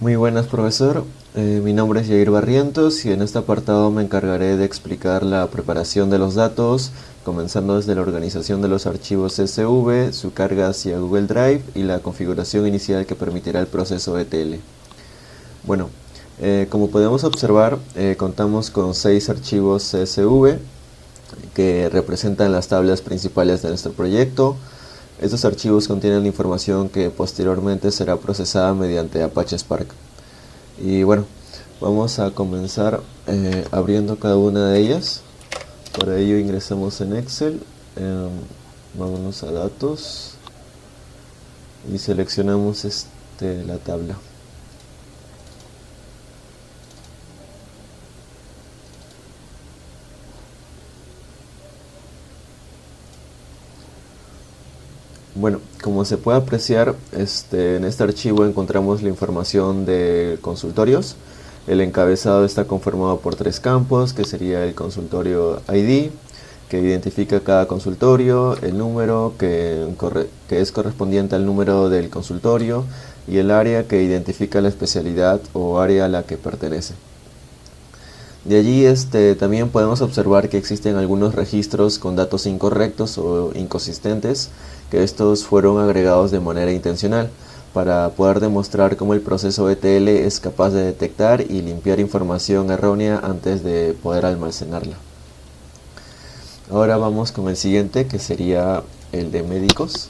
Muy buenas, profesor. Mi nombre es Jair Barrientos y en este apartado me encargaré de explicar la preparación de los datos, comenzando desde la organización de los archivos CSV, su carga hacia Google Drive y la configuración inicial que permitirá el proceso ETL. Bueno, como podemos observar, contamos con 6 archivos CSV que representan las tablas principales de nuestro proyecto. Estos archivos contienen la información que posteriormente será procesada mediante Apache Spark. Y bueno, vamos a comenzar abriendo cada una de ellas. Para ello ingresamos en Excel, vámonos a datos y seleccionamos la tabla. Bueno, como se puede apreciar, en este archivo encontramos la información de consultorios. El encabezado está conformado por 3 campos, que sería el consultorio ID, que identifica cada consultorio, el número que es correspondiente al número del consultorio y el área que identifica la especialidad o área a la que pertenece. De allí también podemos observar que existen algunos registros con datos incorrectos o inconsistentes, que estos fueron agregados de manera intencional para poder demostrar cómo el proceso ETL es capaz de detectar y limpiar información errónea antes de poder almacenarla. Ahora vamos con el siguiente, que sería el de médicos.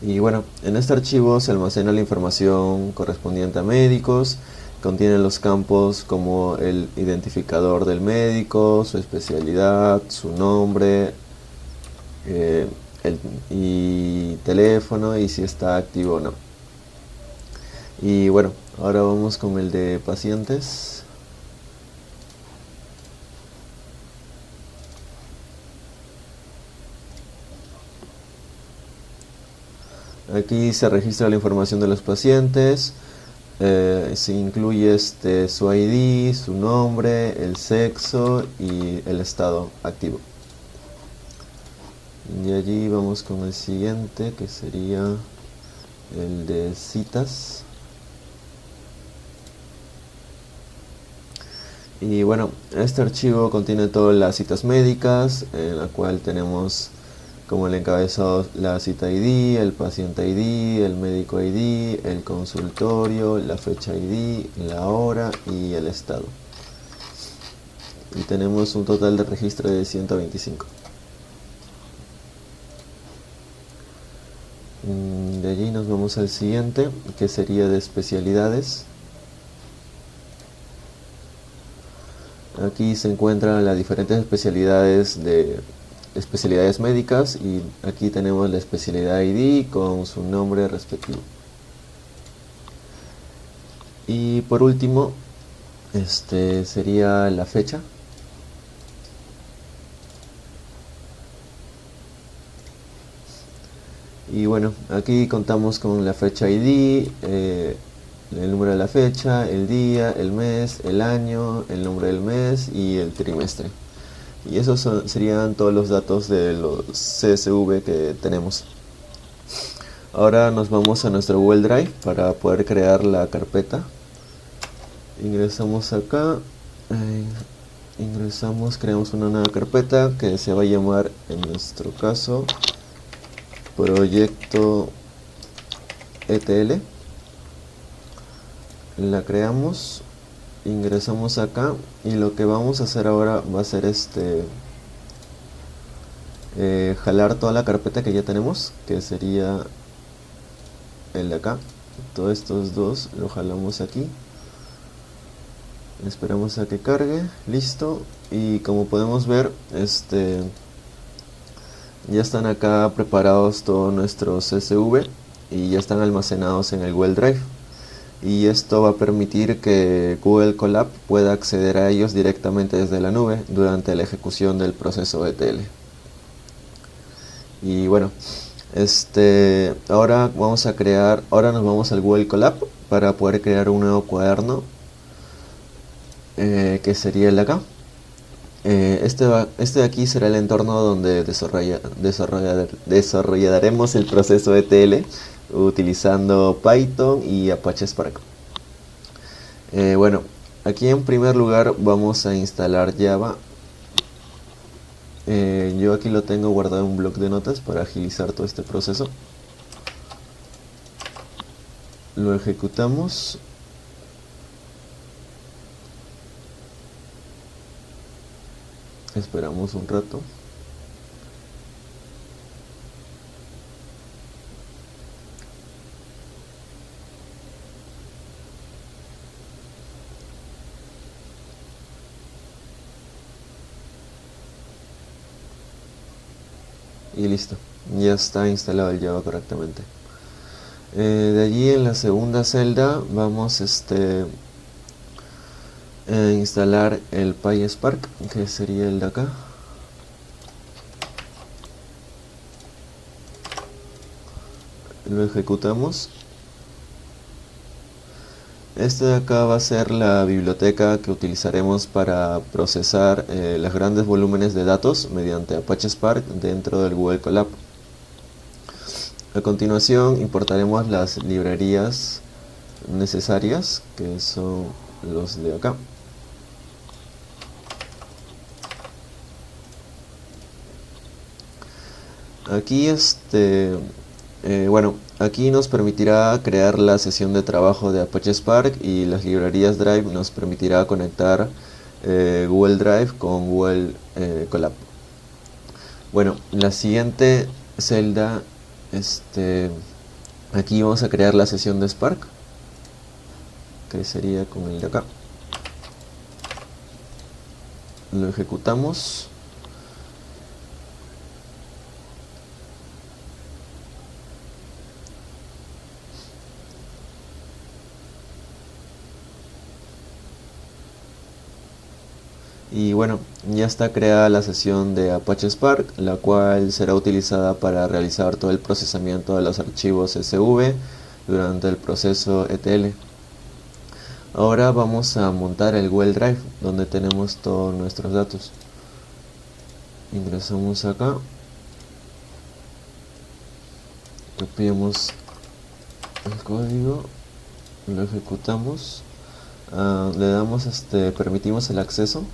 Y bueno, en este archivo se almacena la información correspondiente a médicos, contiene los campos como el identificador del médico, su especialidad, su nombre, y teléfono y si está activo o no. Y bueno, ahora vamos con el de pacientes. Aquí se registra la información de los pacientes, se incluye su ID, su nombre, el sexo y el estado activo. Y allí vamos con el siguiente, que sería el de citas. Y bueno, este archivo contiene todas las citas médicas, en la cual tenemos como el encabezado la cita ID, el paciente ID, el médico ID, el consultorio, la fecha ID, la hora y el estado. Y tenemos un total de registro de 125. De allí nos vamos al siguiente, que sería de especialidades. Aquí se encuentran las diferentes especialidades médicas y aquí tenemos la especialidad ID con su nombre respectivo. Y por último, sería la fecha. Y bueno, aquí contamos con la fecha ID, el número de la fecha, el día, el mes, el año, el nombre del mes y el trimestre. Y esos serían todos los datos de los CSV que tenemos. Ahora nos vamos a nuestro Google Drive para poder crear la carpeta. Ingresamos acá, creamos una nueva carpeta que se va a llamar, en nuestro caso, proyecto ETL. La creamos, ingresamos acá y lo que vamos a hacer ahora va a ser jalar toda la carpeta que ya tenemos, que sería el de acá. Todos estos dos lo jalamos aquí, esperamos a que cargue, listo. Y como podemos ver, ya están acá preparados todos nuestros CSV y ya están almacenados en el Google Drive. Y esto va a permitir que Google Colab pueda acceder a ellos directamente desde la nube durante la ejecución del proceso ETL. Y bueno, ahora nos vamos al Google Colab para poder crear un nuevo cuaderno, que sería el de acá. Este de aquí será el entorno donde desarrollaremos el proceso ETL utilizando Python y Apache Spark. Bueno, aquí en primer lugar vamos a instalar Java. Yo aquí lo tengo guardado en un bloc de notas para agilizar todo este proceso. Lo ejecutamos. Esperamos un rato. Y listo, ya está instalado el Java correctamente. De allí en la segunda celda vamos a instalar el PySpark, que sería el de acá. Lo ejecutamos. Este de acá va a ser la biblioteca que utilizaremos para procesar los grandes volúmenes de datos mediante Apache Spark dentro del Google Colab. A continuación importaremos las librerías necesarias, que son los de acá. Aquí bueno, aquí nos permitirá crear la sesión de trabajo de Apache Spark, y las librerías Drive nos permitirá conectar Google Drive con Google Colab. Bueno, la siguiente celda, aquí vamos a crear la sesión de Spark, que sería con el de acá. Lo ejecutamos. Y bueno, ya está creada la sesión de Apache Spark, la cual será utilizada para realizar todo el procesamiento de los archivos CSV durante el proceso ETL. Ahora vamos a montar el Google Drive, donde tenemos todos nuestros datos. Ingresamos acá, copiamos el código, lo ejecutamos, le damos permitimos el acceso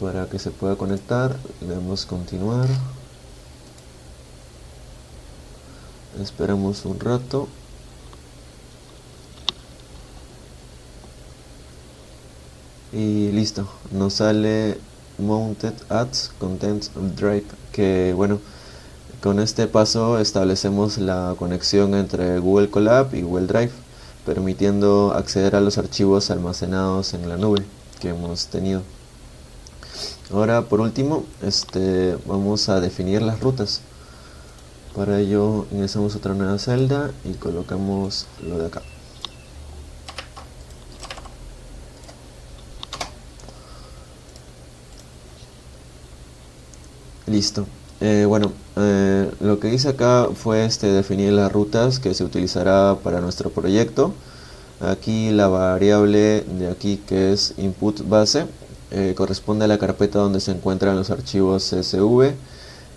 para que se pueda conectar, le damos continuar, esperamos un rato. Y listo, nos sale Mounted as Content Drive, que bueno, con este paso establecemos la conexión entre Google Colab y Google Drive, permitiendo acceder a los archivos almacenados en la nube que hemos tenido. Ahora, por último, vamos a definir las rutas. Para ello ingresamos otra nueva celda y colocamos lo de acá. Listo. Bueno, lo que hice acá fue definir las rutas que se utilizará para nuestro proyecto. Aquí la variable de aquí, que es input base, corresponde a la carpeta donde se encuentran los archivos CSV,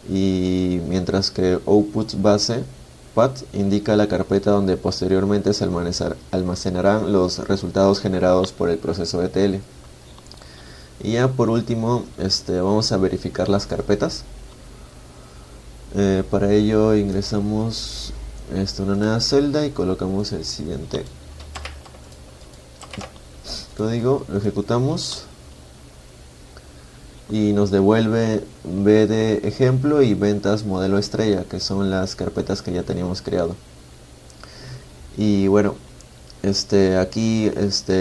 y mientras que output base path indica la carpeta donde posteriormente se almacenarán los resultados generados por el proceso ETL. Y ya por último, vamos a verificar las carpetas. Para ello ingresamos una nueva celda y colocamos el siguiente código, lo ejecutamos y nos devuelve B de ejemplo y ventas modelo estrella, que son las carpetas que ya teníamos creado. Y bueno, aquí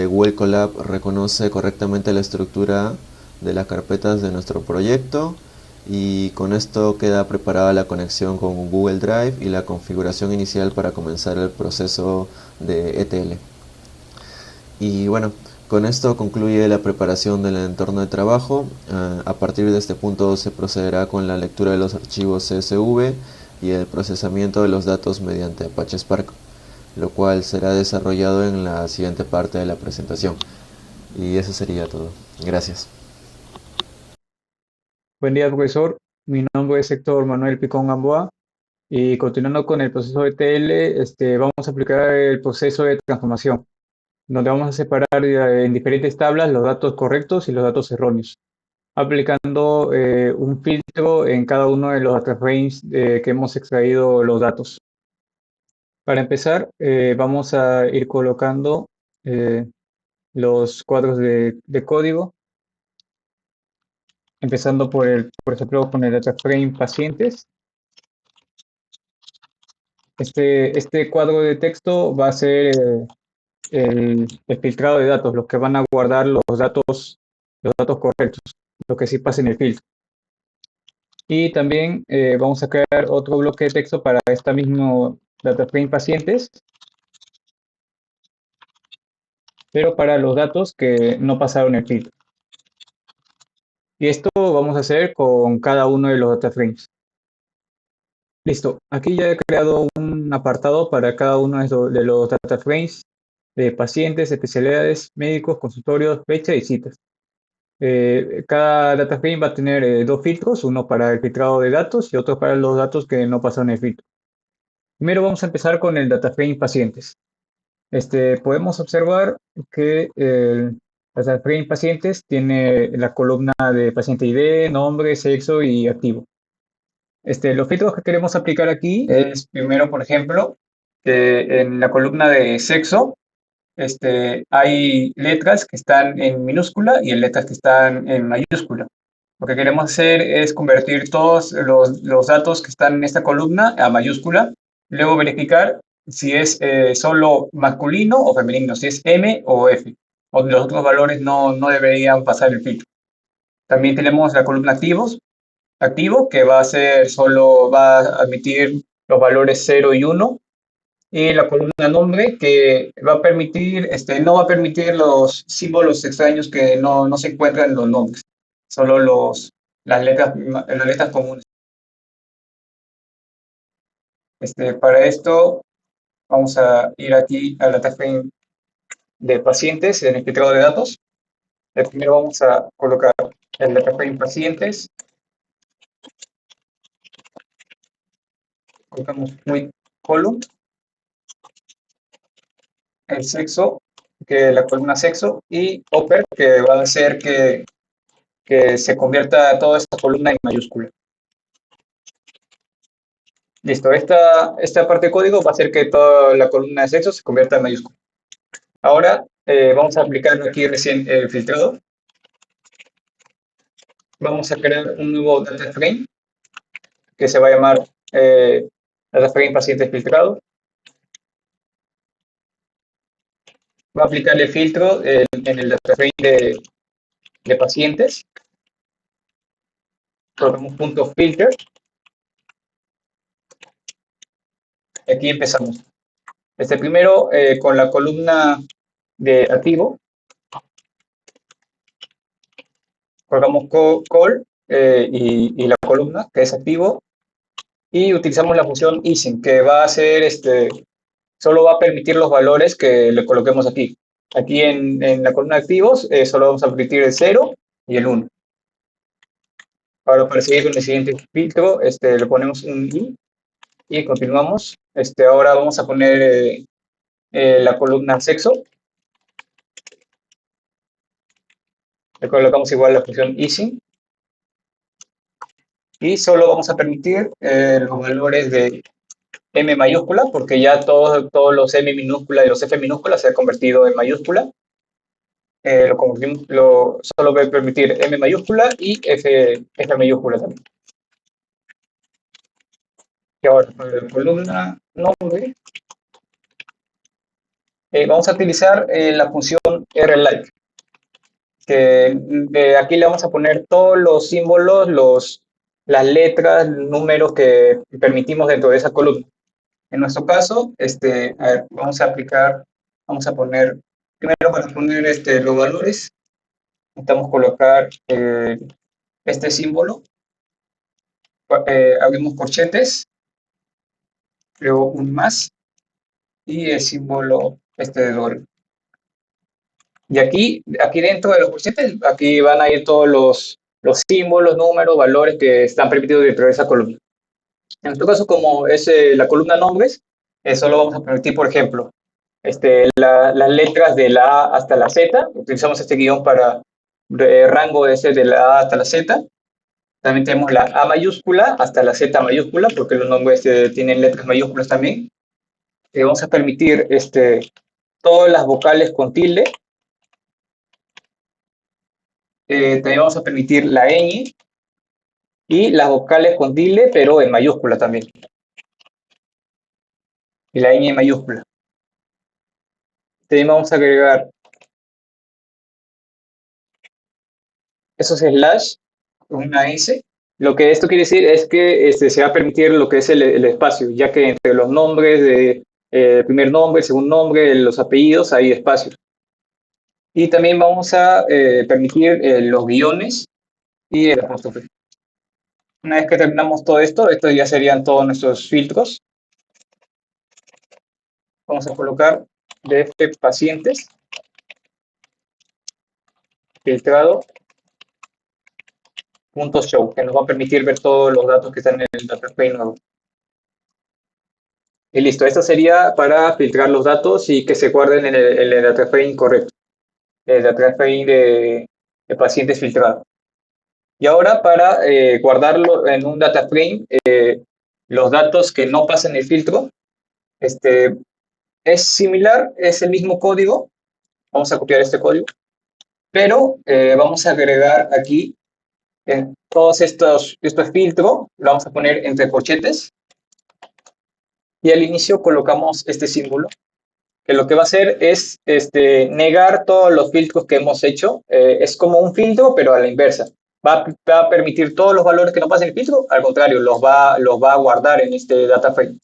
Google Colab reconoce correctamente la estructura de las carpetas de nuestro proyecto, y con esto queda preparada la conexión con Google Drive y la configuración inicial para comenzar el proceso de ETL. Y bueno, con esto concluye la preparación del entorno de trabajo. A partir de este punto se procederá con la lectura de los archivos CSV y el procesamiento de los datos mediante Apache Spark, lo cual será desarrollado en la siguiente parte de la presentación. Y eso sería todo. Gracias. Buen día, profesor. Mi nombre es Héctor Manuel Picón Gamboa y continuando con el proceso de TL, vamos a aplicar el proceso de transformación, donde vamos a separar en diferentes tablas los datos correctos y los datos erróneos, aplicando un filtro en cada uno de los data frames que hemos extraído los datos. Para empezar, vamos a ir colocando eh, los cuadros de código, empezando por ejemplo, con el data frame pacientes. Este cuadro de texto va a ser el filtrado de datos, los que van a guardar los datos correctos, lo que sí pasa en el filtro. Y también vamos a crear otro bloque de texto para esta mismo data frame pacientes, pero para los datos que no pasaron el filtro. Y esto vamos a hacer con cada uno de los data frames. Listo, aquí ya he creado un apartado para cada uno de los data frames de pacientes, especialidades, médicos, consultorios, fecha y citas. Cada data frame va a tener dos filtros, uno para el filtrado de datos y otro para los datos que no pasaron el filtro. Primero vamos a empezar con el data frame pacientes. Podemos observar que el data frame pacientes tiene la columna de paciente ID, nombre, sexo y activo. Los filtros que queremos aplicar aquí es primero, por ejemplo, que en la columna de sexo hay letras que están en minúscula y letras que están en mayúscula. Lo que queremos hacer es convertir todos los datos que están en esta columna a mayúscula, luego verificar si es solo masculino o femenino, si es M o F, o los otros valores no deberían pasar el filtro. También tenemos la columna activo, que va a admitir los valores 0 y 1, y la columna nombre que va a permitir, no va a permitir los símbolos extraños que no se encuentran en los nombres, solo las letras comunes. Para esto vamos a ir aquí a la tabla de pacientes en el filtrado de datos. Primero vamos a colocar el data frame pacientes, colocamos with column, el sexo, que la columna sexo, y upper, que va a hacer que se convierta toda esta columna en mayúscula. Listo, esta parte de código va a hacer que toda la columna de sexo se convierta en mayúscula. Ahora vamos a aplicar aquí recién el filtrado. Vamos a crear un nuevo data frame que se va a llamar data frame paciente filtrado. Va a aplicar el filtro en el data frame de pacientes. Colocamos punto filter. Aquí empezamos. Primero con la columna de activo, colocamos call y la columna que es activo, y utilizamos la función isIn, que va a hacer solo va a permitir los valores que le coloquemos aquí. Aquí en la columna de activos solo vamos a permitir el 0 y el 1. Ahora para seguir con el siguiente filtro, le ponemos un i y continuamos. Ahora vamos a poner la columna sexo. Le colocamos igual la función isIn. Y solo vamos a permitir los valores de M mayúscula, porque ya todos los M minúscula y los F minúscula se han convertido en mayúscula. Solo va a permitir M mayúscula y F mayúscula también. Y ahora, para la columna nombre, vamos a utilizar la función rlike, que aquí le vamos a poner todos los símbolos, las letras, números que permitimos dentro de esa columna. En nuestro caso, a ver, vamos a poner, primero para poner los valores, necesitamos colocar este símbolo, abrimos corchetes, luego un más, y el símbolo de dólar. Y aquí dentro de los coeficientes, aquí van a ir todos los símbolos, números, valores que están permitidos dentro de esa columna. En nuestro caso, como es la columna nombres, solo vamos a permitir, por ejemplo, las letras de la A hasta la Z. Utilizamos este guión para rango ese de la A hasta la Z. También tenemos la A mayúscula hasta la Z mayúscula, porque los nombres tienen letras mayúsculas también. Vamos a permitir todas las vocales con tilde. También vamos a permitir la ñ y las vocales con tilde, pero en mayúscula también. Y la ñ en mayúscula. También vamos a agregar esos slash, una S. Lo que esto quiere decir es que se va a permitir lo que es el espacio, ya que entre los nombres de primer nombre, segundo nombre, los apellidos, hay espacio. Y también vamos a permitir los guiones y el apóstrofe. Una vez que terminamos todo esto, estos ya serían todos nuestros filtros. Vamos a colocar df pacientes, filtrado, .show, que nos va a permitir ver todos los datos que están en el data frame nuevo. Y listo, esto sería para filtrar los datos y que se guarden en el data frame correcto, el data frame de pacientes filtrado. Y ahora para guardarlo en un data frame, los datos que no pasan el filtro, es similar, es el mismo código. Vamos a copiar este código, pero vamos a agregar aquí todos estos filtros, lo vamos a poner entre corchetes. Y al inicio colocamos este símbolo, que lo que va a hacer es negar todos los filtros que hemos hecho. Es como un filtro, pero a la inversa. Va a permitir todos los valores que no pasen el filtro, al contrario, los va a guardar en este data frame.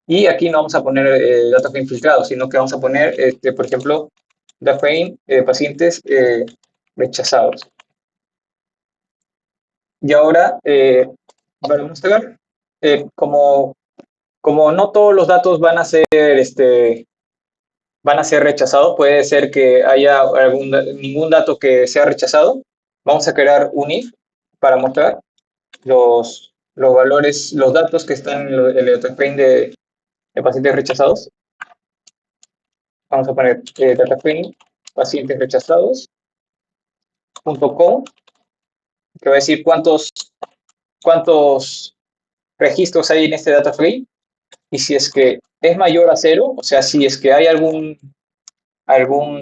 Y aquí no vamos a poner data frame filtrado, sino que vamos a poner, por ejemplo, data frame pacientes rechazados. Y ahora, para mostrar, como no todos los datos van a ser rechazados, puede ser que haya ningún dato que sea rechazado. Vamos a crear un if para mostrar los valores, los datos que están en el data frame de pacientes rechazados. Vamos a poner data frame pacientes rechazados.com, que va a decir cuántos registros hay en este data frame. Y si es que es mayor a 0, o sea, si es que hay algún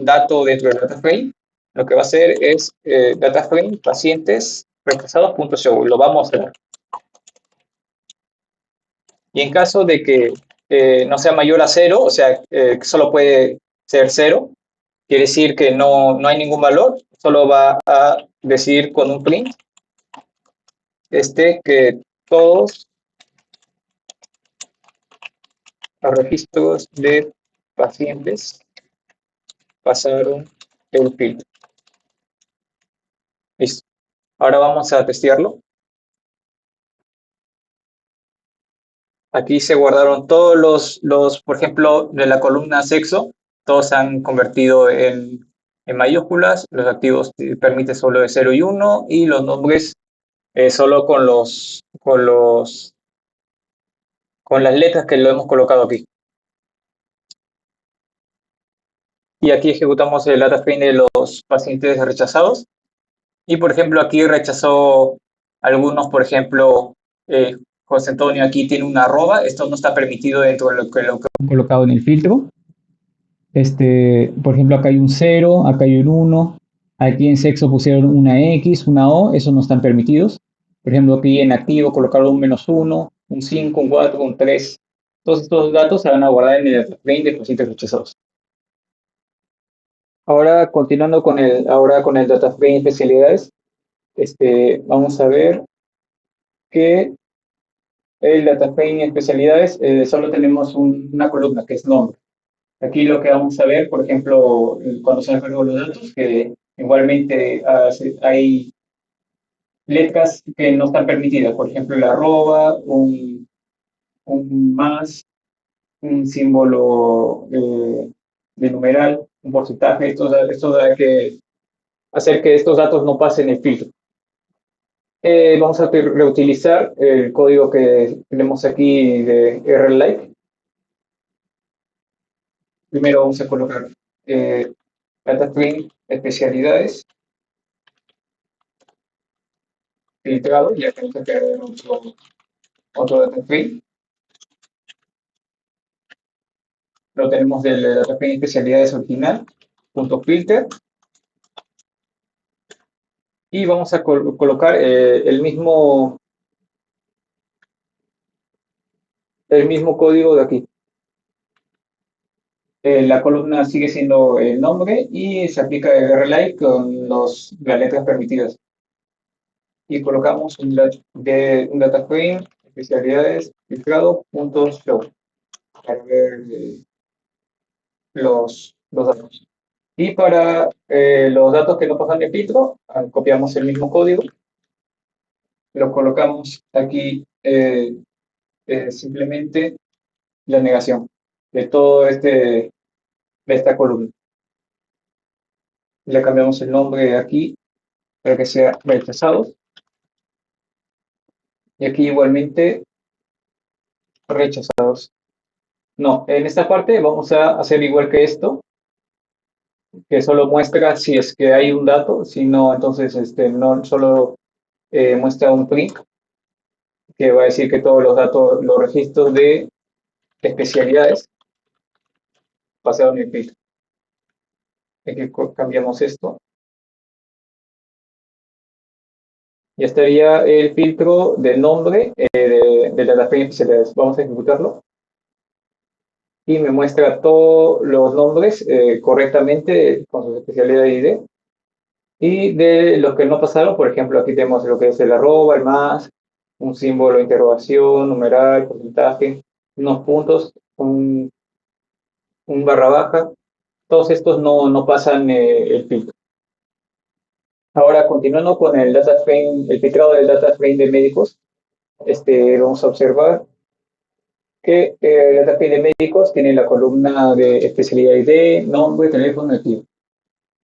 dato dentro del data frame, lo que va a hacer es data frame pacientes rechazados.show, lo va a mostrar. Y en caso de que no sea mayor a 0, o sea, que solo puede ser 0, quiere decir que no hay ningún valor, solo va a decir con un print que todos los registros de pacientes pasaron el filtro. Listo. Ahora vamos a testearlo. Aquí se guardaron todos los, por ejemplo, de la columna sexo, todos se han convertido en mayúsculas. Los activos permite solo de 0 y 1 y los nombres solo con las letras que lo hemos colocado aquí. Y aquí ejecutamos el data frame de los pacientes rechazados. Y por ejemplo, aquí rechazó algunos, por ejemplo, José Antonio aquí tiene una arroba. Esto no está permitido dentro de lo que hemos colocado en el filtro. Por ejemplo, acá hay un 0, acá hay un 1. Aquí en sexo pusieron una X, una O. Esos no están permitidos. Por ejemplo, aquí en activo colocaron un -1, un 5, un 4, un 3. Todos estos datos se van a guardar en el data frame de pacientes rechazados. Ahora, continuando con el data frame especialidades, vamos a ver que el data frame especialidades solo tenemos una columna que es nombre. Aquí lo que vamos a ver, por ejemplo, cuando se han cargado los datos, que igualmente hay letras que no están permitidas, por ejemplo, el arroba, un más, un símbolo de numeral. un porcentaje. Esto da que hacer que estos datos no pasen el filtro. Vamos a reutilizar el código que tenemos aquí de RLike. Primero vamos a colocar data frame especialidades filtrado, ya que vamos a crear otro data frame. Lo tenemos del data frame especialidades original, punto filter, y vamos a colocar el mismo código de aquí. La columna sigue siendo el nombre y se aplica el RLike con las letras permitidas. Y colocamos un data frame especialidades filtrado punto show para ver los datos. Y para los datos que no pasan de filtro, copiamos el mismo código, lo colocamos aquí simplemente la negación de todo de esta columna. Le cambiamos el nombre aquí para que sea rechazados. Y aquí igualmente rechazados. No, en esta parte vamos a hacer igual que esto, que solo muestra si es que hay un dato, si no, entonces no solo muestra un print, que va a decir que todos los datos, los registros de especialidades pasaron el filtro. Aquí cambiamos esto. Ya estaría el filtro del nombre de la frame especialidades. Vamos a ejecutarlo. Y me muestra todos los nombres correctamente con sus especialidades ID. Y de los que no pasaron, por ejemplo, aquí tenemos lo que es el arroba, el más, un símbolo de interrogación, numeral, porcentaje, unos puntos, un barra baja. Todos estos no pasan el filtro. Ahora, continuando con el data frame, el filtrado del data frame de médicos, vamos a observar que el data frame de médicos tiene la columna de especialidad ID, nombre, teléfono, activo.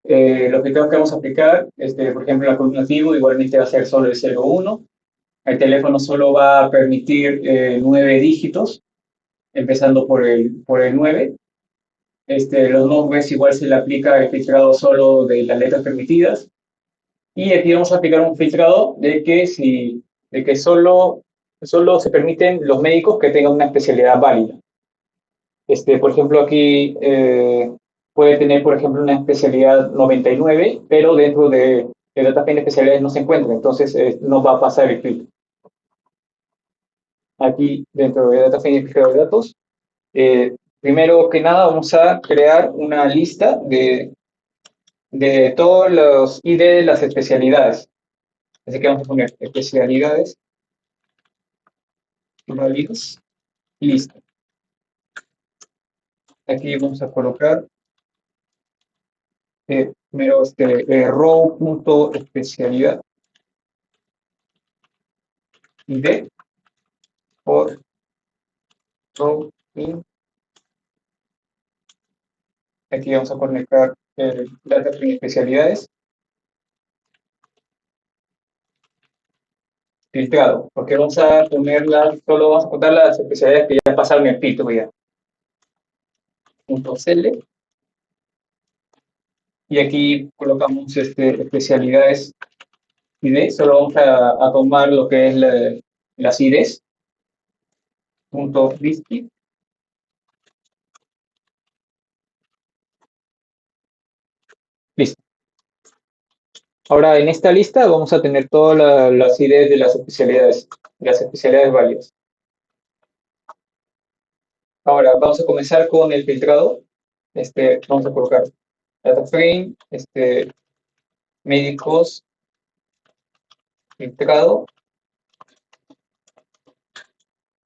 Lo que vamos a aplicar, por ejemplo, la columna activo igualmente va a ser solo el 01. El teléfono solo va a permitir 9 dígitos, empezando por el 9. Los nombres igual se le aplica el filtrado solo de las letras permitidas. Y aquí vamos a aplicar un filtrado de que solo se permiten los médicos que tengan una especialidad válida. Por ejemplo, aquí puede tener, por ejemplo, una especialidad 99, pero dentro de database de especialidades no se encuentra, entonces no va a pasar el filtro. Aquí, dentro de database de datos, primero que nada vamos a crear una lista de todos los ID de las especialidades. Así que vamos a poner especialidades válidas y listo. Aquí vamos a colocar primero row.especialidad ID por row in. Aquí vamos a conectar el data frame especialidades filtrado, porque vamos a ponerlas, solo vamos a contar las especialidades que ya pasaron el filtro ya. .cl y aquí colocamos especialidades ID, solo vamos a tomar lo que es las IDs, .listy. Listo. Ahora en esta lista vamos a tener todas las IDs de las especialidades válidas. Ahora vamos a comenzar con el filtrado. Vamos a colocar data frame, médicos, filtrado.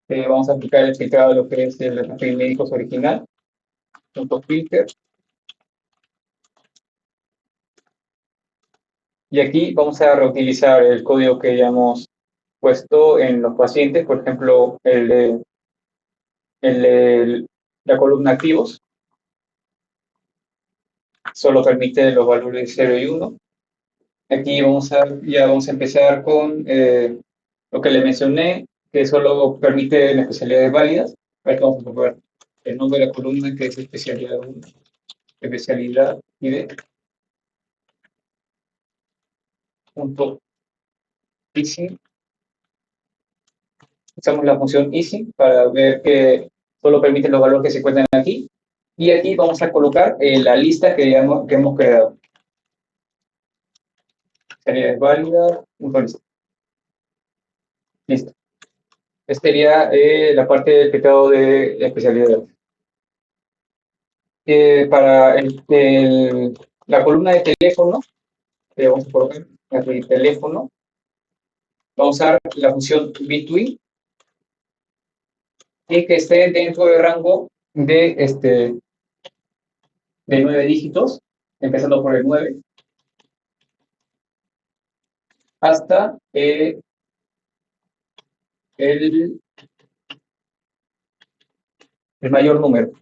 Vamos a aplicar el filtrado de lo que es el data frame médicos original. Punto filter. Y aquí vamos a reutilizar el código que ya hemos puesto en los pacientes, por ejemplo, la columna activos. solo permite los valores 0 y 1. Aquí ya vamos a empezar con lo que le mencioné, que solo permite las especialidades válidas. Ahora vamos a poner el nombre de la columna, que es especialidad 1, especialidad ID, punto easy. Usamos la función easy para ver que solo permite los valores que se encuentran aquí. Y aquí vamos a colocar la lista que hemos creado. Especialidades válidas, listo. Listo. Esta sería la parte del filtrado de especialidades. Para la columna de teléfono, que vamos a colocar aquí teléfono, vamos a usar la función between y que esté dentro del rango de 9 dígitos, empezando por el 9, hasta el mayor número,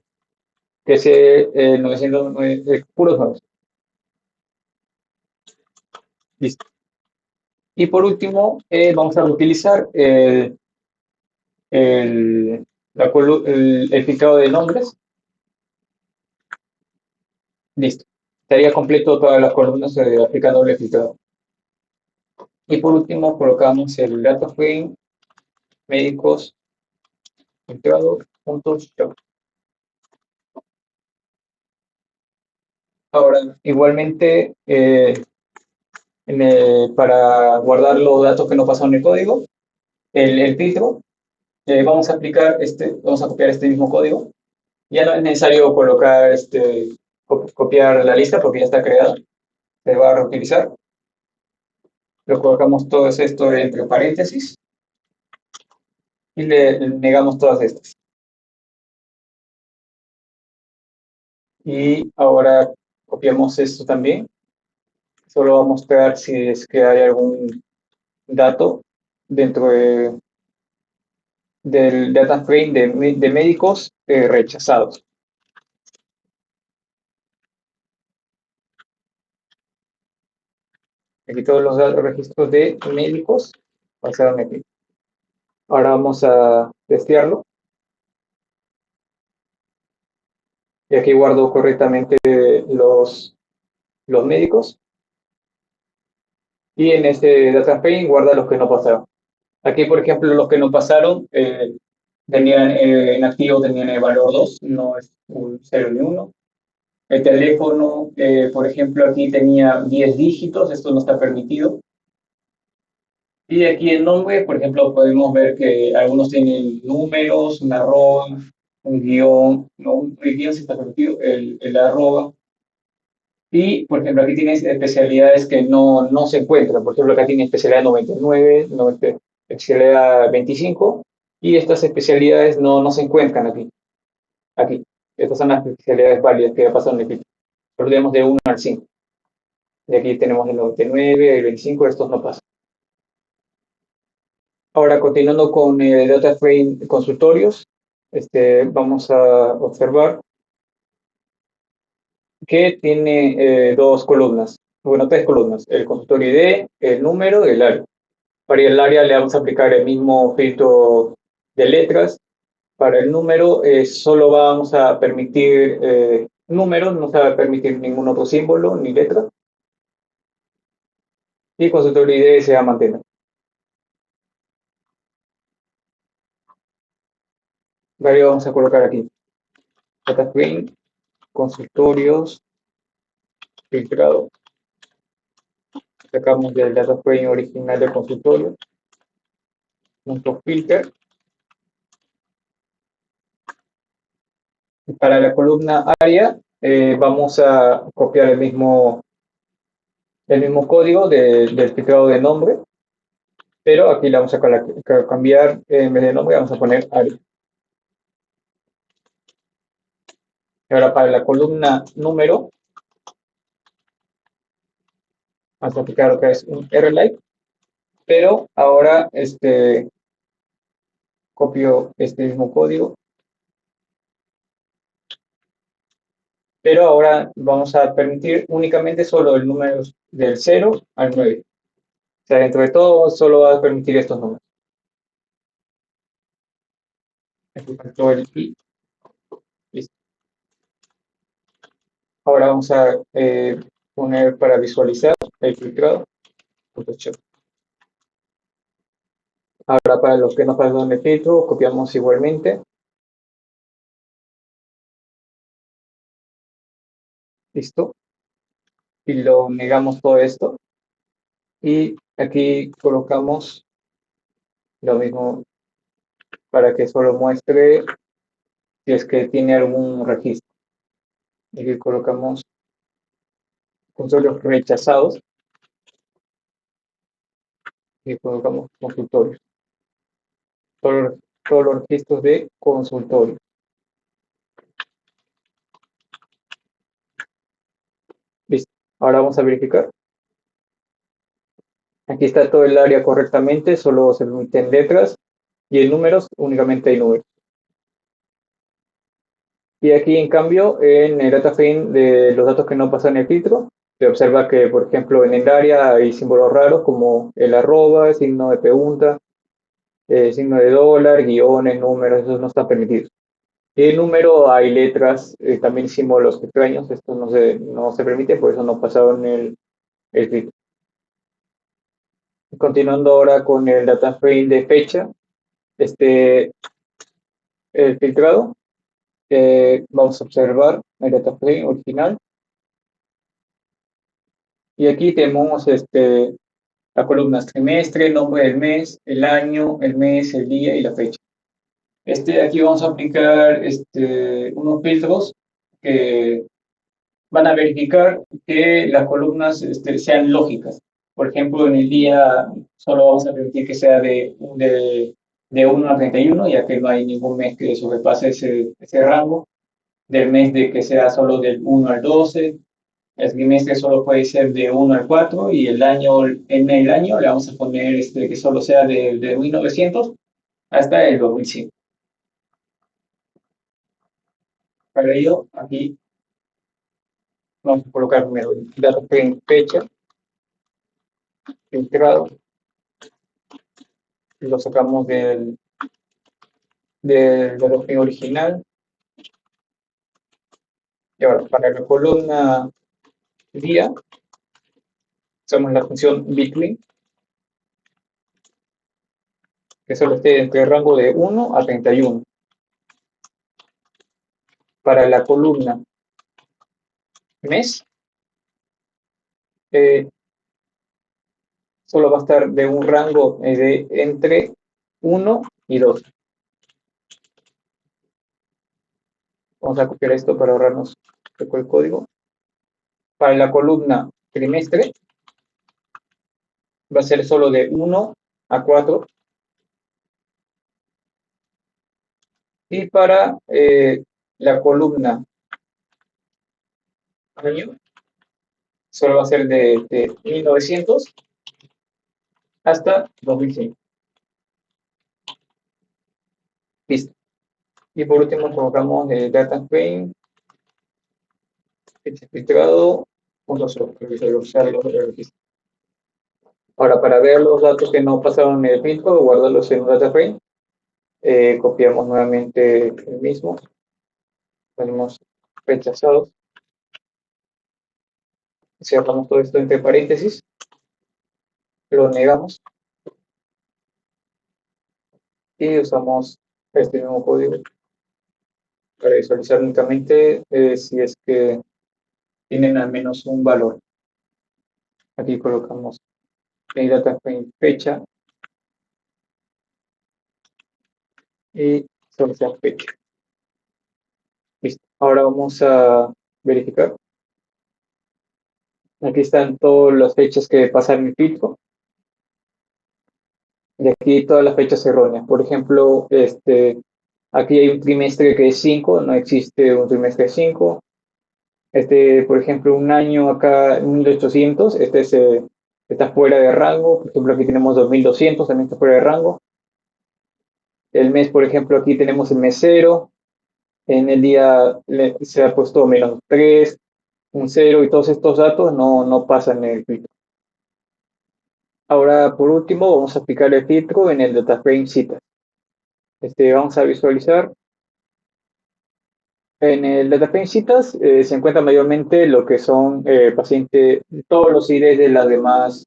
que es 909, puros nuevos. Listo. Y por último, vamos a utilizar el, el filtrado de nombres. Listo. Estaría completo todas las columnas aplicando el filtrado. Y por último, colocamos el data frame médicos filtrado juntos. Ahora, igualmente, para guardar los datos que no pasaron en el código, el filtro, vamos a copiar este mismo código. Ya no es necesario colocar, copiar la lista porque ya está creada. Se va a reutilizar. Lo colocamos todo esto entre paréntesis y le negamos todas estas. Y ahora copiamos esto también. Solo va a mostrar si es que hay algún dato dentro del data frame de médicos rechazados. Aquí todos los registros de médicos pasaron aquí. Ahora vamos a testearlo. Y aquí guardo correctamente los médicos. Y en este data frame guarda los que no pasaron. Aquí, por ejemplo, los que no pasaron tenían en activo tenían el valor 2, no es un 0 ni 1. El teléfono, por ejemplo, aquí tenía 10 dígitos, esto no está permitido. Y aquí el nombre, por ejemplo, podemos ver que algunos tienen números, un arroba, un guión, no, el guión sí está permitido, el arroba. Y, por ejemplo, aquí tienes especialidades que no se encuentran. Por ejemplo, acá tiene especialidad 99, especialidad 25, y estas especialidades no se encuentran aquí. Aquí. Estas son las especialidades válidas que pasan aquí. Tenemos de 1 al 5. Y aquí tenemos el 99, el 25, estos no pasan. Ahora, continuando con el data frame consultorios, vamos a observar que tiene dos columnas, bueno, tres columnas, el consultorio ID, el número y el área. Para el área le vamos a aplicar el mismo filtro de letras. Para el número solo vamos a permitir números, no se va a permitir ningún otro símbolo ni letra. Y consultorio ID se va a mantener. Vale, vamos a colocar aquí data frame, consultorios, filtrado. Sacamos del data frame original del consultorio, punto filter. Para la columna área vamos a copiar el mismo código del filtrado de nombre, pero aquí le vamos a cambiar, en vez de nombre vamos a poner área. Y ahora para la columna número vamos a aplicar lo que es un rlike, pero ahora copio este mismo código pero ahora vamos a permitir únicamente solo el número del 0 al 9. O sea, dentro de todo solo va a permitir estos números. Aquí faltó el i. Listo. Ahora vamos a poner para visualizar el filtrado. Photoshop. Ahora para los que no pasan el filtro, copiamos igualmente. Listo. Y lo negamos todo esto. Y aquí colocamos lo mismo para que solo muestre si es que tiene algún registro. Aquí colocamos consultorios rechazados y colocamos consultorios. Todos los registros de consultorio. Listo. Ahora vamos a verificar. Aquí está todo el área correctamente, solo se permiten letras y en números únicamente hay números. Y aquí, en cambio, en el data frame de los datos que no pasan el filtro, se observa que, por ejemplo, en el área hay símbolos raros como el arroba, signo de pregunta, signo de dólar, guiones, números, esos no están permitidos. Y en número hay letras, también símbolos extraños, estos no se permiten, por eso no pasaron el filtro. Continuando ahora con el data frame de fecha, el filtrado, vamos a observar el data frame original. Y aquí tenemos las columnas trimestre, nombre del mes, el año, el mes, el día y la fecha. Aquí vamos a aplicar unos filtros que van a verificar que las columnas sean lógicas. Por ejemplo, en el día solo vamos a permitir que sea de 1 a 31, ya que no hay ningún mes que sobrepase ese rango. Del mes de que sea solo del 1 al 12. El trimestre solo puede ser de 1 al 4 y en el año le vamos a poner que solo sea de 1900 hasta el 2005. Para ello, aquí vamos a colocar primero datos en fecha, filtrado, y lo sacamos del dato original. Y ahora, para la columna día, usamos la función bitwin, que solo esté entre el rango de 1 a 31. Para la columna mes, solo va a estar de un rango de entre 1 y 2. Vamos a copiar esto para ahorrarnos el código. Para la columna trimestre, va a ser solo de 1 a 4. Y para la columna año, solo va a ser de 1900 hasta 2005. Listo. Y por último colocamos data frame, filtrado, para visualizar los registros. Ahora, para ver los datos que no pasaron en el filtro, guardarlos en un data frame, copiamos nuevamente el mismo, ponemos rechazados, cerramos todo esto entre paréntesis, lo negamos y usamos este mismo código para visualizar únicamente si es que tienen al menos un valor. Aquí colocamos el data frame fecha y solo sea fecha. Listo. Ahora vamos a verificar. Aquí están todas las fechas que pasan el filtro. Y aquí todas las fechas erróneas. Por ejemplo, aquí hay un trimestre que es 5, no existe un trimestre 5. Por ejemplo, un año acá, 1800, está fuera de rango. Por ejemplo, aquí tenemos 2200, también está fuera de rango. El mes, por ejemplo, aquí tenemos el mes 0. En el día se ha puesto -3, un 0 y todos estos datos no pasan en el filtro. Ahora, por último, vamos a aplicar el filtro en el DataFrame citas. Vamos a visualizar. En el DataFrame citas se encuentra mayormente lo que son pacientes, todos los IDs de los demás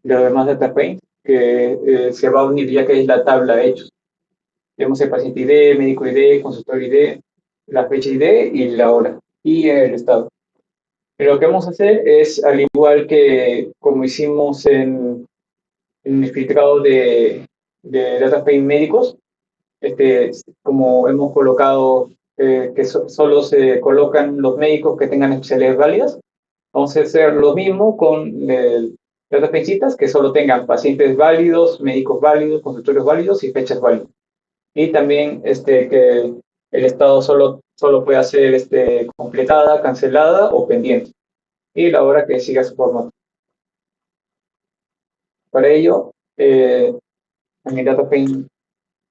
DataFrames que se va a unir ya que es la tabla de hechos. Tenemos el paciente ID, médico ID, consultor ID, la fecha ID y la hora y el estado. Pero lo que vamos a hacer es, al igual que como hicimos en el filtrado de DataFrame médicos, como hemos colocado que solo se colocan los médicos que tengan especialidades válidas, vamos a hacer lo mismo con el DataFrame citas, que solo tengan pacientes válidos, médicos válidos, consultorios válidos y fechas válidas. Y también que el estado solo puede ser completada, cancelada o pendiente. Y la hora que siga su formato. Para ello, en mi DataFrame,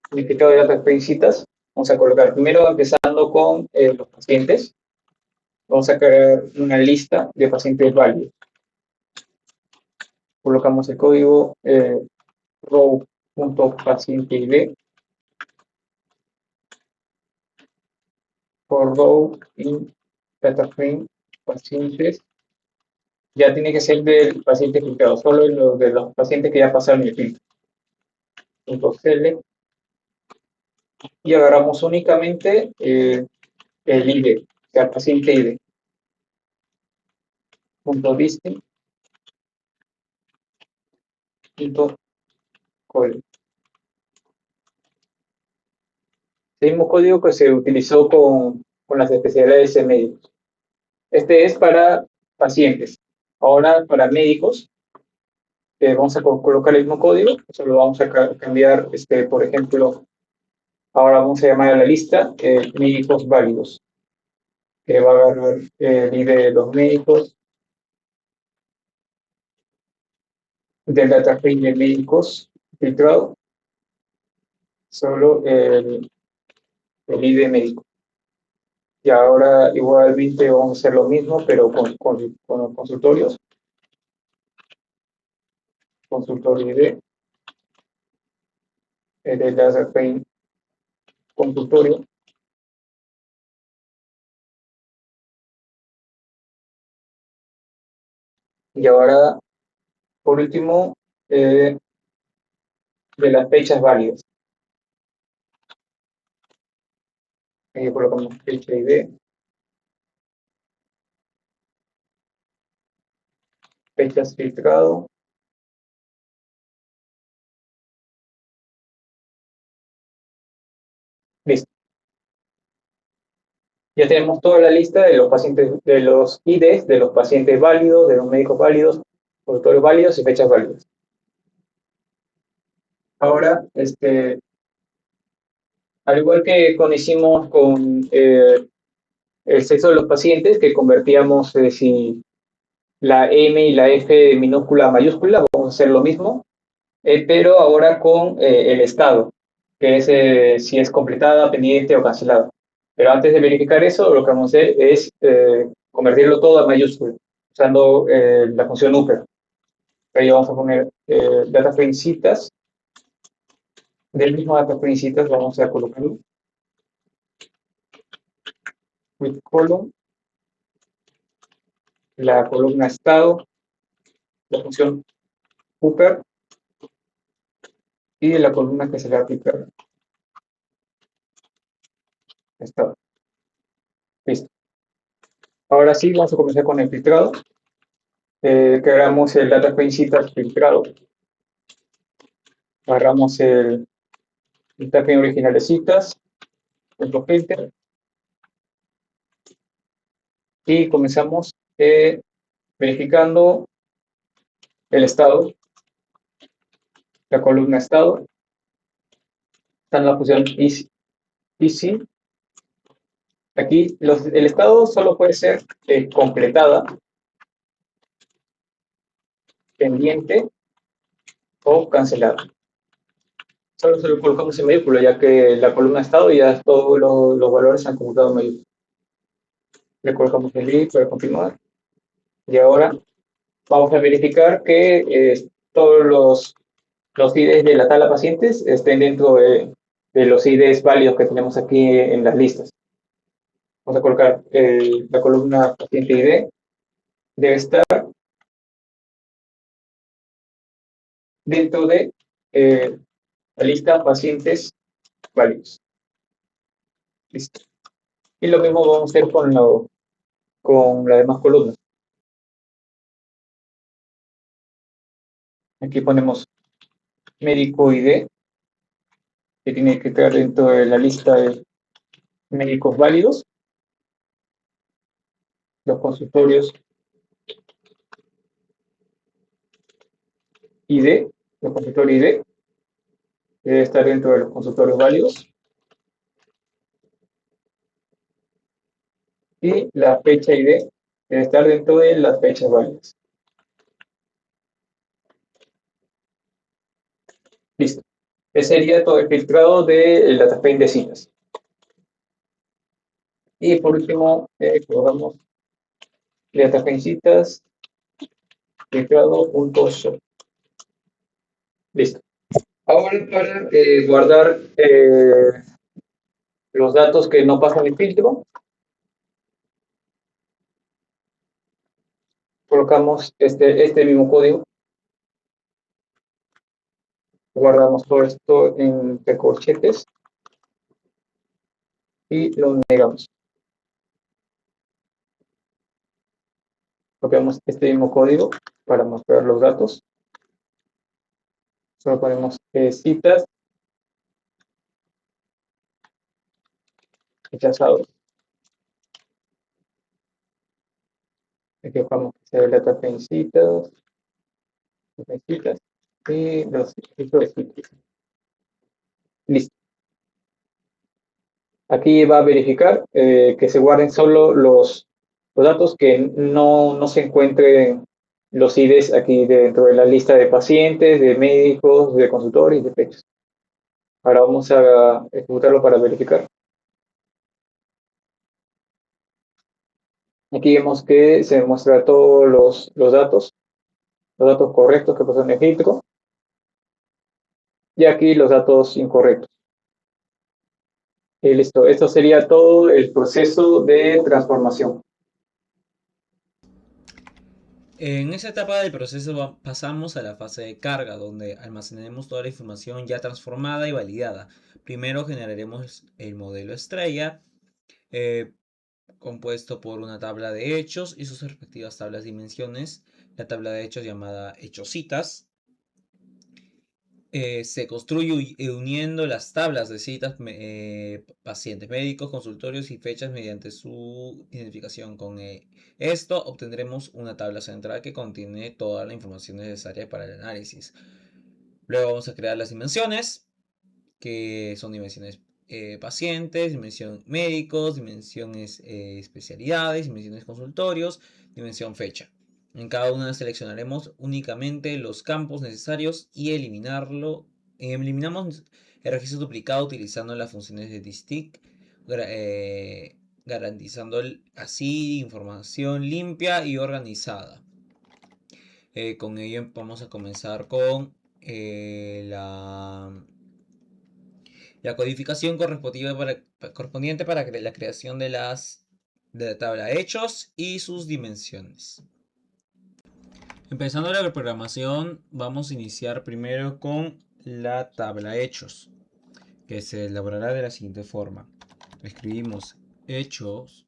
significado de DataFrame citas, vamos a colocar primero empezando con los pacientes. Vamos a crear una lista de pacientes válidos. Colocamos el código row.paciente.id for row in DataFrame pacientes. Ya tiene que ser del paciente filtrado, solo de los pacientes que ya pasaron el filtro. .cl y agarramos únicamente el ID, o sea, paciente ID. .distinct. .col. El mismo código que se utilizó con las especialidades de médicos. Este es para pacientes. Ahora, para médicos, vamos a colocar el mismo código, solo vamos a cambiar, por ejemplo, ahora vamos a llamar a la lista médicos válidos, que va a agarrar el ID de los médicos, del DataFrame de médicos filtrado, solo el ID médico. Y ahora igualmente vamos a hacer lo mismo, pero con los consultorios. Consultorio ID, el DataFrame consultorio. Y ahora, por último, de las fechas válidas. Aquí colocamos fecha ID, fechas filtrado. Listo. Ya tenemos toda la lista de los pacientes, de los IDs, de los pacientes válidos, de los médicos válidos, consultorios válidos y fechas válidas. Ahora, al igual que cuando hicimos con el sexo de los pacientes, que convertíamos si la M y la F minúscula a mayúscula, vamos a hacer lo mismo, pero ahora con el estado, que es si es completada, pendiente o cancelada. Pero antes de verificar eso, lo que vamos a hacer es convertirlo todo a mayúscula, usando la función upper. Ahí vamos a poner DataFrame citas. Del mismo DataFrame citas vamos a colocarlo with column, la columna estado, la función upper y la columna que se le va a aplicar estado. Listo. Ahora sí, vamos a comenzar con el filtrado. Creamos el DataFrame citas filtrado. Agarramos el DataFrame original de citas, el filter, y comenzamos verificando el estado, la columna estado. Está en la función easy. Aquí el estado solo puede ser completada, pendiente o cancelada. Solo se lo colocamos en mayúscula, ya que la columna estado ya todos los valores se han computado en mayúscula. Le colocamos el link para continuar. Y ahora vamos a verificar que todos los IDs de la tabla pacientes estén dentro de los IDs válidos que tenemos aquí en las listas. Vamos a colocar la columna paciente ID, debe estar dentro de la lista pacientes válidos. Listo. Y lo mismo vamos a hacer con las demás columnas. Aquí ponemos médico ID, que tiene que estar dentro de la lista de médicos válidos, los consultorios ID, los consultorios ID, debe estar dentro de los consultorios válidos, y la fecha ID debe estar dentro de las fechas válidas. Listo. Ese sería todo el filtrado del DataFrame de citas. Y por último, colocamos DataFrame citas filtrado.show. Listo. Ahora para guardar los datos que no pasan el filtro, colocamos este mismo código, guardamos todo esto en recorchetes y lo negamos. Copiamos este mismo código para mostrar los datos. Solo ponemos citas, rechazados. Aquí vamos a hacer la etapa en citas, y los registros de citas. Listo. Aquí va a verificar que se guarden solo los datos que no se encuentren los IDs aquí dentro de la lista de pacientes, de médicos, de consultores y de fechas. Ahora vamos a ejecutarlo para verificar. Aquí vemos que se muestra todos los datos correctos que pasan en el filtro, y aquí los datos incorrectos. Y listo, esto sería todo el proceso de transformación. En esa etapa del proceso pasamos a la fase de carga, donde almacenaremos toda la información ya transformada y validada. Primero generaremos el modelo estrella, compuesto por una tabla de hechos y sus respectivas tablas de dimensiones. La tabla de hechos llamada hechocitas. Se construye uniendo las tablas de citas, pacientes médicos, consultorios y fechas mediante su identificación con esto. Obtendremos una tabla central que contiene toda la información necesaria para el análisis. Luego vamos a crear las dimensiones, que son dimensiones pacientes, dimensión médicos, dimensiones especialidades, dimensiones consultorios, dimensión fecha. En cada una seleccionaremos únicamente los campos necesarios y eliminamos el registro duplicado utilizando las funciones de distinct, garantizando así información limpia y organizada. Con ello vamos a comenzar con la codificación correspondiente para la creación de la tabla de hechos y sus dimensiones. Empezando la programación, vamos a iniciar primero con la tabla hechos, que se elaborará de la siguiente forma. Escribimos hechos,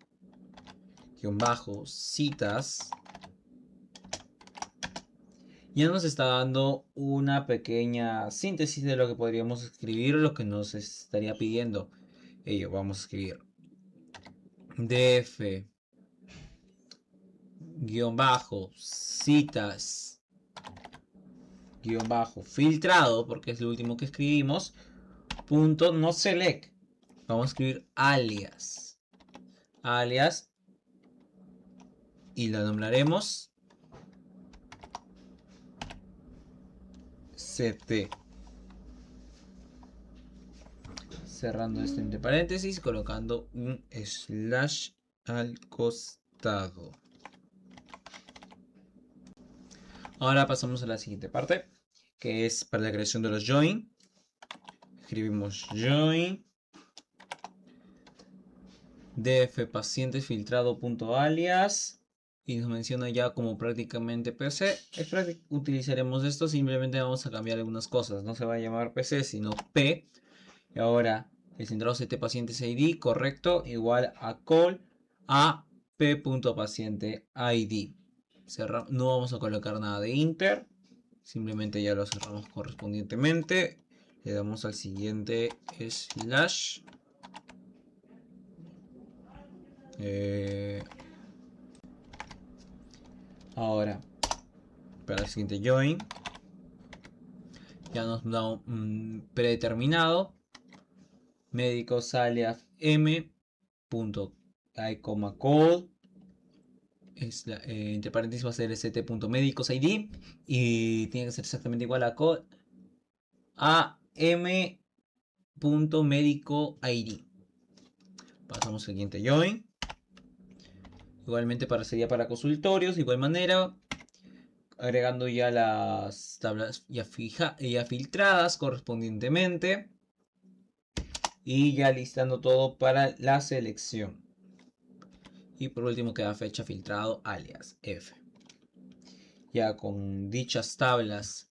citas. Ya nos está dando una pequeña síntesis de lo que podríamos escribir o lo que nos estaría pidiendo. Vamos a escribir df citas filtrado, porque es lo último que escribimos, punto no select. Vamos a escribir alias y la nombraremos ct. cerrando este entre paréntesis, colocando un slash al costado. Ahora pasamos a la siguiente parte, que es para la creación de los join. Escribimos join df paciente filtrado.alias y nos menciona ya como prácticamente PC. Utilizaremos esto, simplemente vamos a cambiar algunas cosas. No se va a llamar PC, sino P. Y ahora el centrado CT pacientes ID correcto igual a call a p.paciente ID. No vamos a colocar nada de inter, simplemente ya lo cerramos correspondientemente. Le damos al siguiente slash. Ahora, para el siguiente join, ya nos da un predeterminado. Médicos alias m. code. Entre paréntesis va a ser st.medicos.id y tiene que ser exactamente igual a code a m.medico.id. Pasamos al siguiente join. Igualmente sería para consultorios, de igual manera, agregando ya las tablas ya filtradas correspondientemente y ya listando todo para la selección. Y por último queda fecha filtrado alias F. Ya con dichas tablas,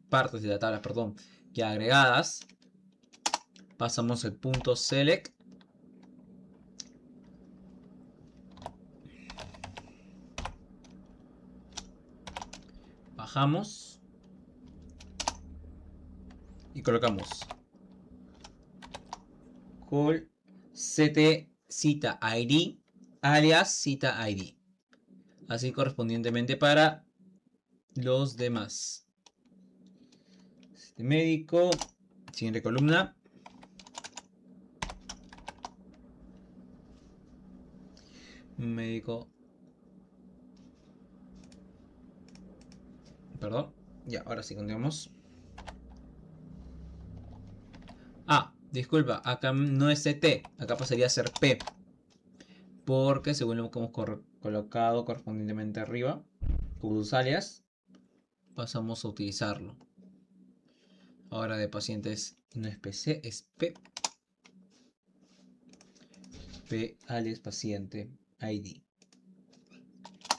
partes de la tabla, perdón, ya agregadas, pasamos el punto select. Bajamos y colocamos call ct cita id alias cita id, así correspondientemente para los demás. Este médico, siguiente columna, médico, perdón, ya, ahora sí continuamos. Disculpa, acá no es CT, acá pasaría a ser P, porque según lo que hemos colocado correspondientemente arriba, como sus alias, pasamos a utilizarlo. Ahora de pacientes no es PC, es P. P alias paciente ID.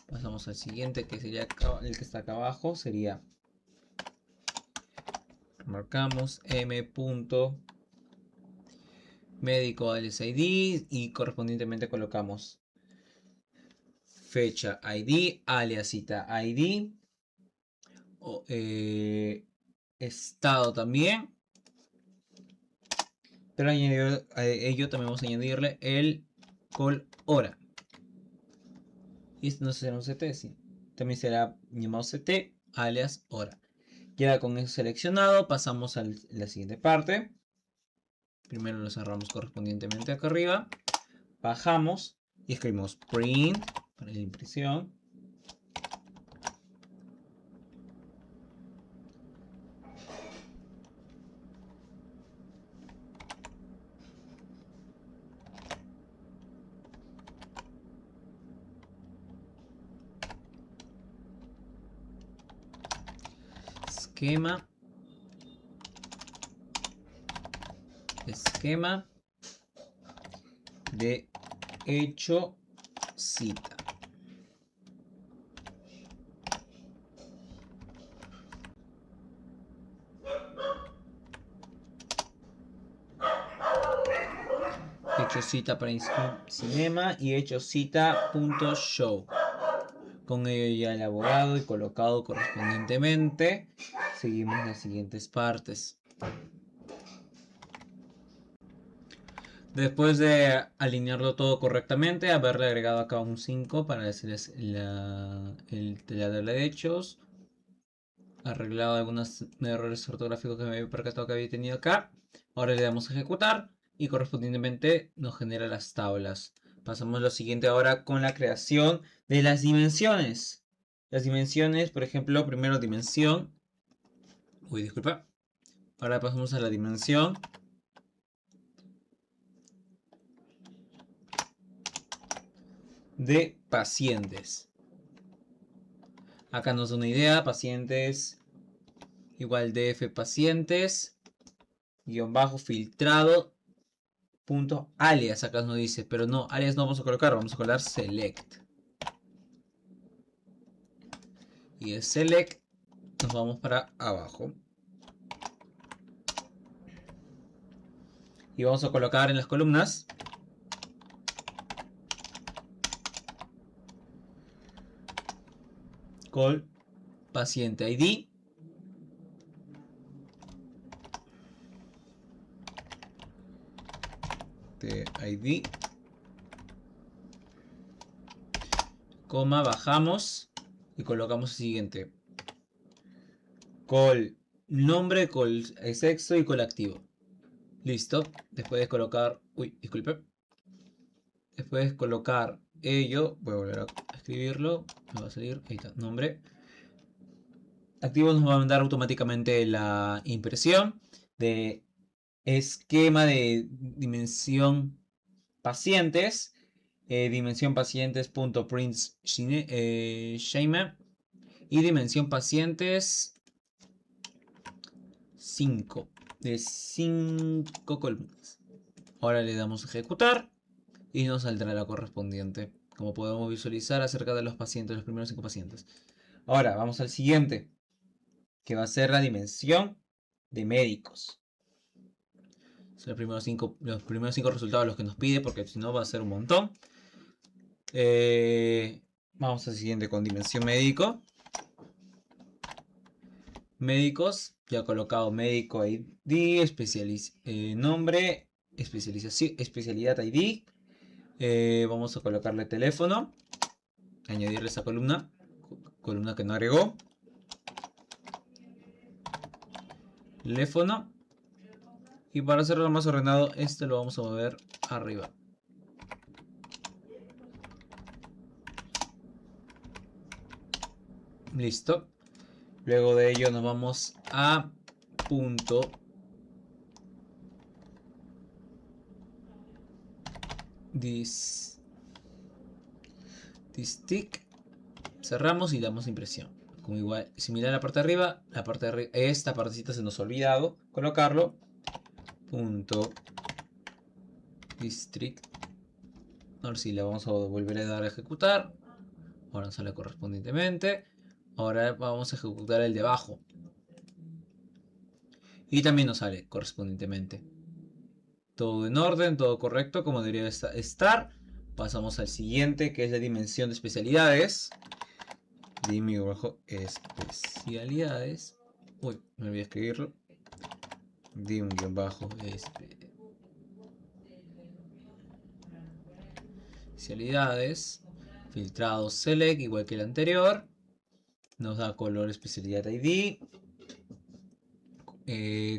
Pasamos al siguiente, que sería el que está acá abajo, sería, marcamos m. médico alias ID y correspondientemente colocamos fecha ID alias cita ID, estado también, pero a ello también vamos a añadirle el call hora. Y esto no será un CT, sí. También será llamado CT alias hora. Ya con eso seleccionado, pasamos a la siguiente parte. Primero lo cerramos correspondientemente acá arriba. Bajamos y escribimos print para la impresión. Esquema de hecho cita. Hecho cita para cinema y hecho cita.show. Con ello ya elaborado y colocado correspondientemente, seguimos las siguientes partes. Después de alinearlo todo correctamente, haberle agregado acá un 5 para decirles el tabla de hechos, arreglado algunos errores ortográficos que me había percatado que había tenido acá, ahora le damos a ejecutar y correspondientemente nos genera las tablas. Pasamos lo siguiente ahora con la creación de las dimensiones. Las dimensiones, por ejemplo, primero dimensión. Disculpa. Ahora pasamos a la dimensión de pacientes. Acá nos da una idea, pacientes igual df pacientes, guión bajo filtrado, punto alias, acá nos dice, pero no, alias no vamos a colocar, vamos a colocar select. Y de select nos vamos para abajo. Y vamos a colocar en las columnas call paciente ID, ID, coma, bajamos y colocamos el siguiente. Call nombre, call sexo y call activo. Listo. Después de colocar... Uy, disculpe. Después de colocar ello, voy a volver a escribirlo. Me va a salir, ahí está, nombre. Activo nos va a mandar automáticamente la impresión de esquema de dimensión pacientes. Dimensión pacientes.print schema. Y dimensión pacientes 5. De 5 columnas. Ahora le damos a ejecutar. Y nos saldrá la correspondiente. Como podemos visualizar acerca de los pacientes, los primeros 5 pacientes. Ahora vamos al siguiente, que va a ser la dimensión de médicos. Son los primeros 5 resultados los que nos pide, porque si no va a ser un montón. Vamos al siguiente con dimensión médico. Médicos, ya he colocado médico ID, nombre, especialidad ID. Vamos a colocarle teléfono, añadirle esa columna que no agregó. Teléfono. Y para hacerlo más ordenado, este lo vamos a mover arriba. Listo. Luego de ello nos vamos a punto stick. Cerramos y damos impresión. Como igual, similar a la parte de arriba, esta partecita se nos ha olvidado colocarlo. Punto district. Ahora sí, le vamos a volver a dar a ejecutar. Ahora sale correspondientemente. Ahora vamos a ejecutar el de abajo. Y también nos sale correspondientemente. Todo en orden, todo correcto, como debería estar. Pasamos al siguiente, que es la dimensión de especialidades. Especialidades. Uy, me olvidé escribirlo. Especialidades. Filtrado select, igual que el anterior. Nos da color especialidad ID.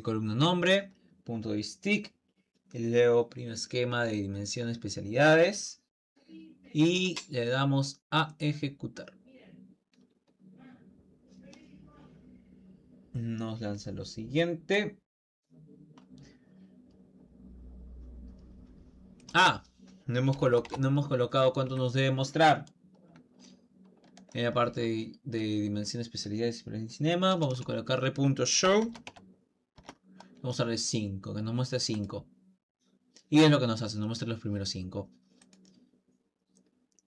Columna nombre. Punto de stick. Leo primo esquema de dimensión especialidades. Y le damos a ejecutar. Nos lanza lo siguiente. No hemos colocado cuánto nos debe mostrar. En la parte de dimensión especialidades y cinema, vamos a colocarle punto show. Vamos a darle 5, que nos muestre 5. Y es lo que nos hace, nos muestra los primeros 5.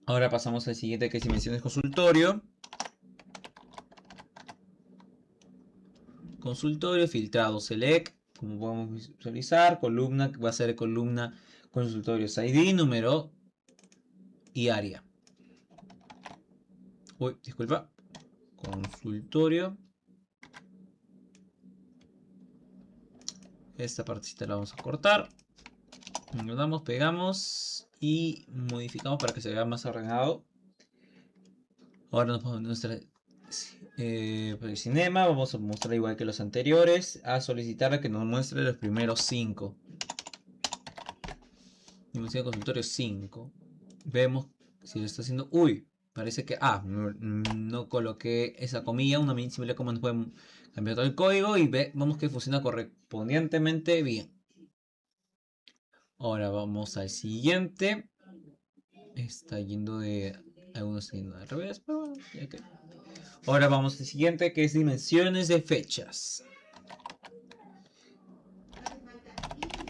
Ahora pasamos al siguiente, que es dimensiones consultorio. Consultorio, filtrado select, como podemos visualizar. Columna, que va a ser columna consultorios ID, número y área. Uy, disculpa. Consultorio. Esta partecita la vamos a cortar. Nos damos, pegamos y modificamos para que se vea más ordenado. Ahora nos vamos a nuestra cinema. Vamos a mostrar igual que los anteriores. A solicitar que nos muestre los primeros 5. Dimensión de consultorio 5. Vemos si lo está haciendo. Uy, parece que. No coloqué esa comilla. Una simple como nos pueden cambiar todo el código. Y vemos que funciona correspondientemente bien. Ahora vamos al siguiente. Está yendo de... Algunos están yendo al revés, pero bueno, ya que... Ahora vamos al siguiente, que es dimensiones de fechas.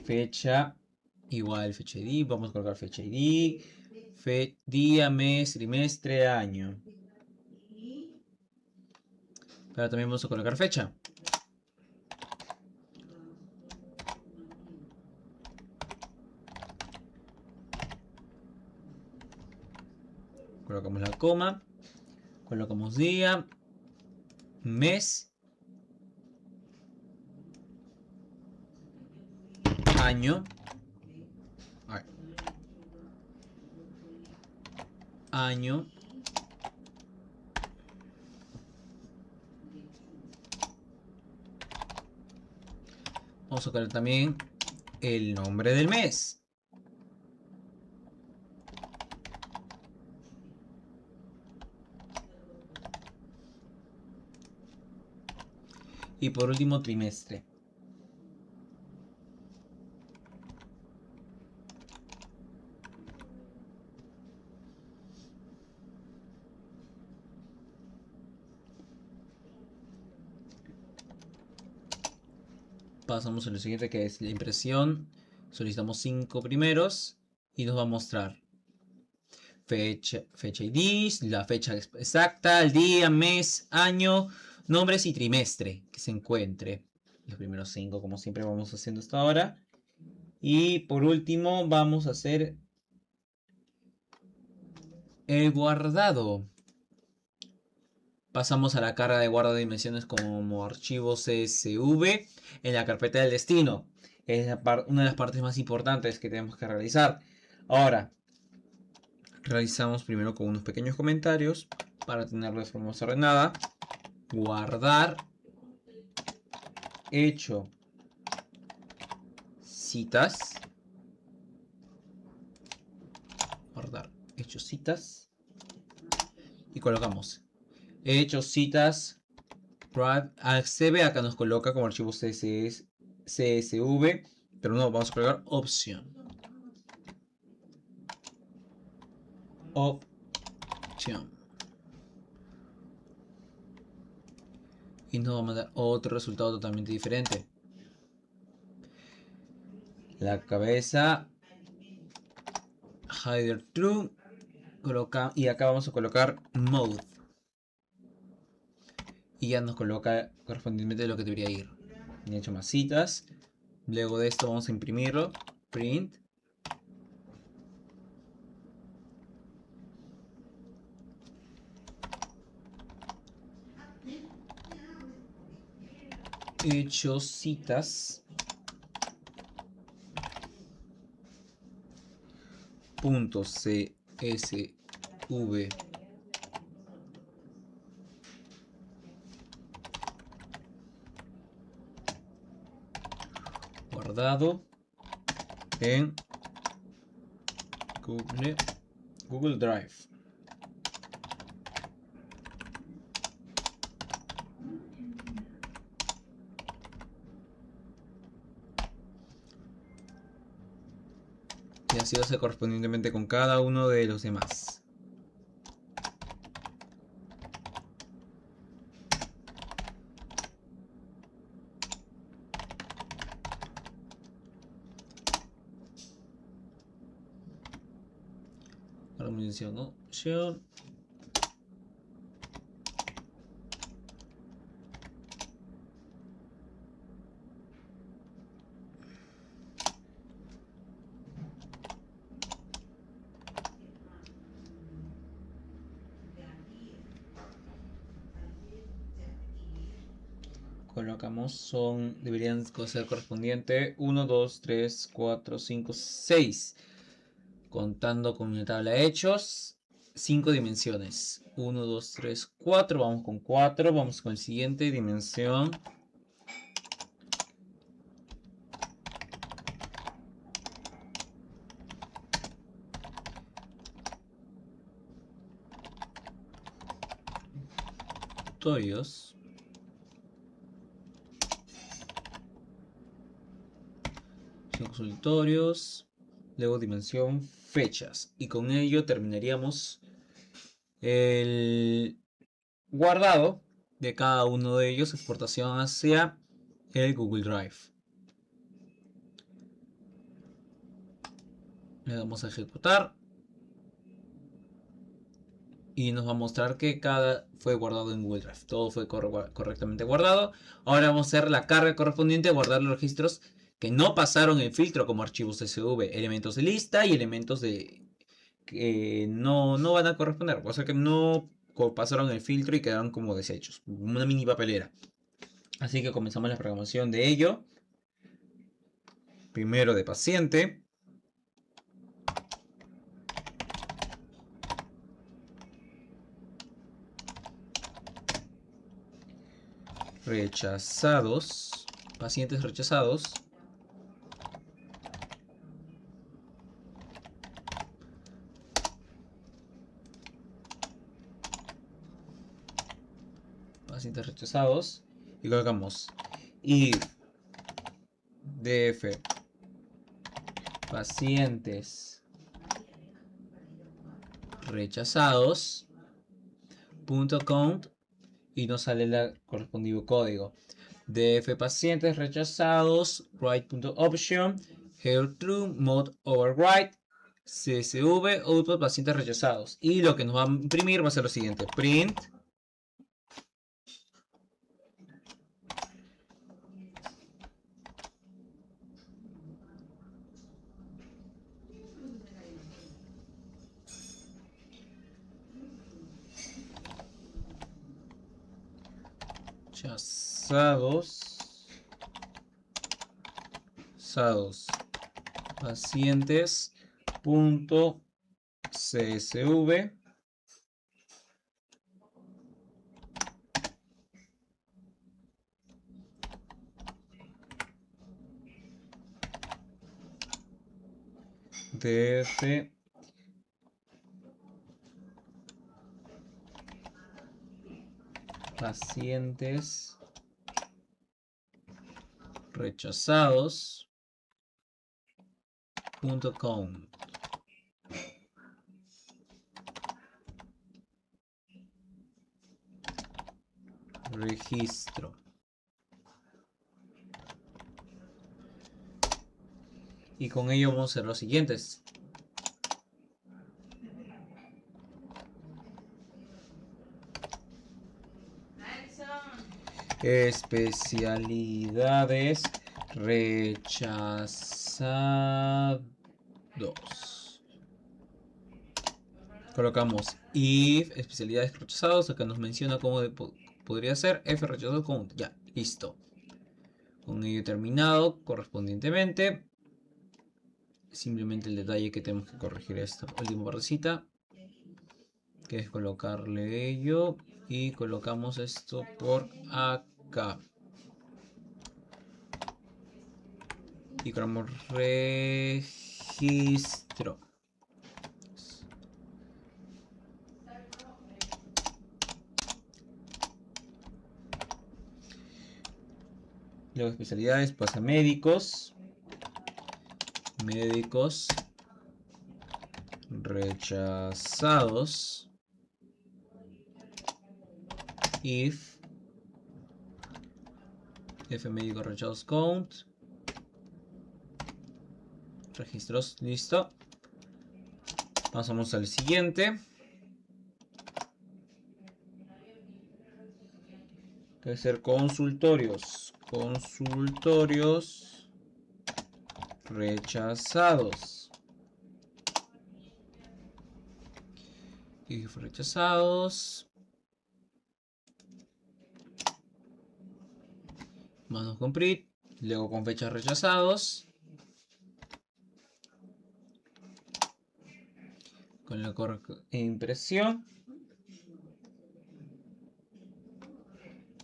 Fecha, igual fecha ID, vamos a colocar fecha ID, día, mes, trimestre, año. Pero también vamos a colocar fecha. Colocamos la coma, colocamos día, mes, año, año, vamos a colocar también el nombre del mes. Y por último, trimestre. Pasamos a lo siguiente, que es la impresión. Solicitamos 5 primeros y nos va a mostrar fecha ID, la fecha exacta, el día, mes, año, nombres y trimestre que se encuentre. Los primeros 5, como siempre vamos haciendo hasta ahora. Y por último vamos a hacer el guardado. Pasamos a la carga de guarda de dimensiones como archivo CSV en la carpeta del destino. Es una de las partes más importantes que tenemos que realizar. Ahora, realizamos primero con unos pequeños comentarios para tenerlo de forma ordenada. Guardar. Hecho. Citas. Guardar. Hecho citas. Y colocamos. Hecho citas. CSV acá nos coloca como archivo CSV. Pero no, vamos a colocar opción. Opción. Y nos vamos a dar otro resultado totalmente diferente. La cabeza. Header true. Y acá vamos a colocar mode. Y ya nos coloca correspondientemente lo que debería ir. He hecho más citas. Luego de esto vamos a imprimirlo. Print. Hecho citas. Punto CSV. Guardado en Google Drive. Y así va a ser correspondientemente con cada uno de los demás. Ahora menciono opción. Colocamos, deberían ser correspondiente 1, 2, 3, 4, 5, 6. Contando con una tabla de hechos, 5 dimensiones. 1, 2, 3, 4. Vamos con 4. Vamos con el siguiente, dimensión. Consultorios. Consultorios. Luego dimensión fechas. Y con ello terminaríamos el guardado de cada uno de ellos, exportación hacia el Google Drive. Le damos a ejecutar y nos va a mostrar que cada fue guardado en Google Drive. Todo fue correctamente guardado. Ahora vamos a hacer la carga correspondiente a guardar los registros que no pasaron el filtro como archivos CSV, elementos de lista y elementos de que no van a corresponder, o sea que no pasaron el filtro y quedaron como desechos, una mini papelera. Así que comenzamos la programación de ello. Primero de paciente. Rechazados. Pacientes rechazados. Pacientes rechazados. Y colocamos if df pacientes rechazados .count y nos sale el correspondivo código. Df pacientes rechazados write.option here true mode override csv output pacientes rechazados, y lo que nos va a imprimir va a ser lo siguiente: print rechazados pacientes .csv df pacientes rechazados .com registro. Y con ello vamos a hacer los siguientes: especialidades rechazados. Colocamos if especialidades rechazados. Acá nos menciona cómo podría ser f rechazado con ya, listo. Con ello terminado correspondientemente. Simplemente el detalle que tenemos que corregir esta última partecita, que es colocarle ello, y colocamos esto por acá y colocamos registro. Luego especialidades pasa médicos rechazados if f médicos rechazados count registros, listo. Pasamos al siguiente, que es ser consultorios rechazados if rechazados más con print, luego con fechas rechazados, con la impresión,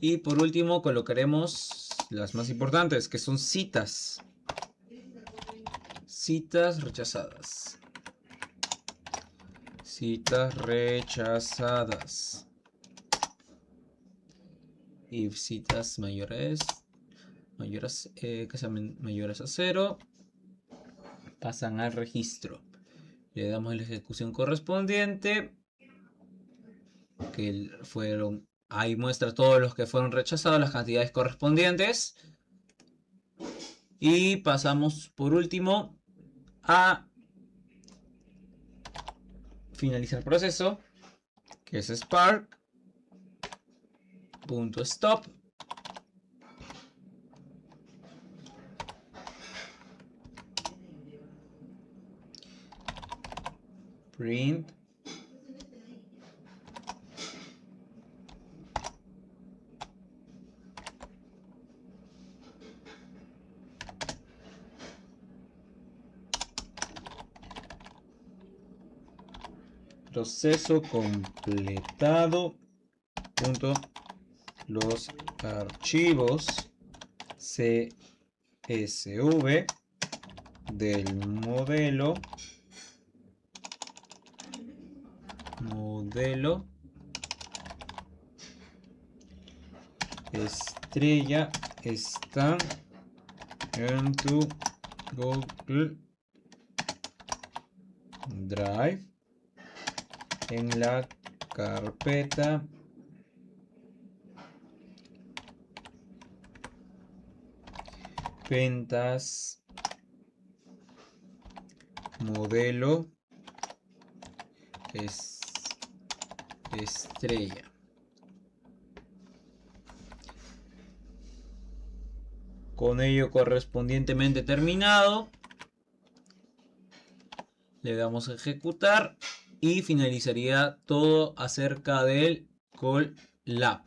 y por último colocaremos las más importantes, que son citas rechazadas. If citas mayores que sean mayores a 0 pasan al registro. Le damos la ejecución correspondiente, que fueron, ahí muestra todos los que fueron rechazados, las cantidades correspondientes. Y pasamos por último a finalizar proceso, que es spark.stop. Print proceso completado. Los archivos CSV del modelo estrella están en tu Google Drive en la carpeta ventas modelo estrella. Con ello correspondientemente terminado, le damos a ejecutar y finalizaría todo acerca del Colab.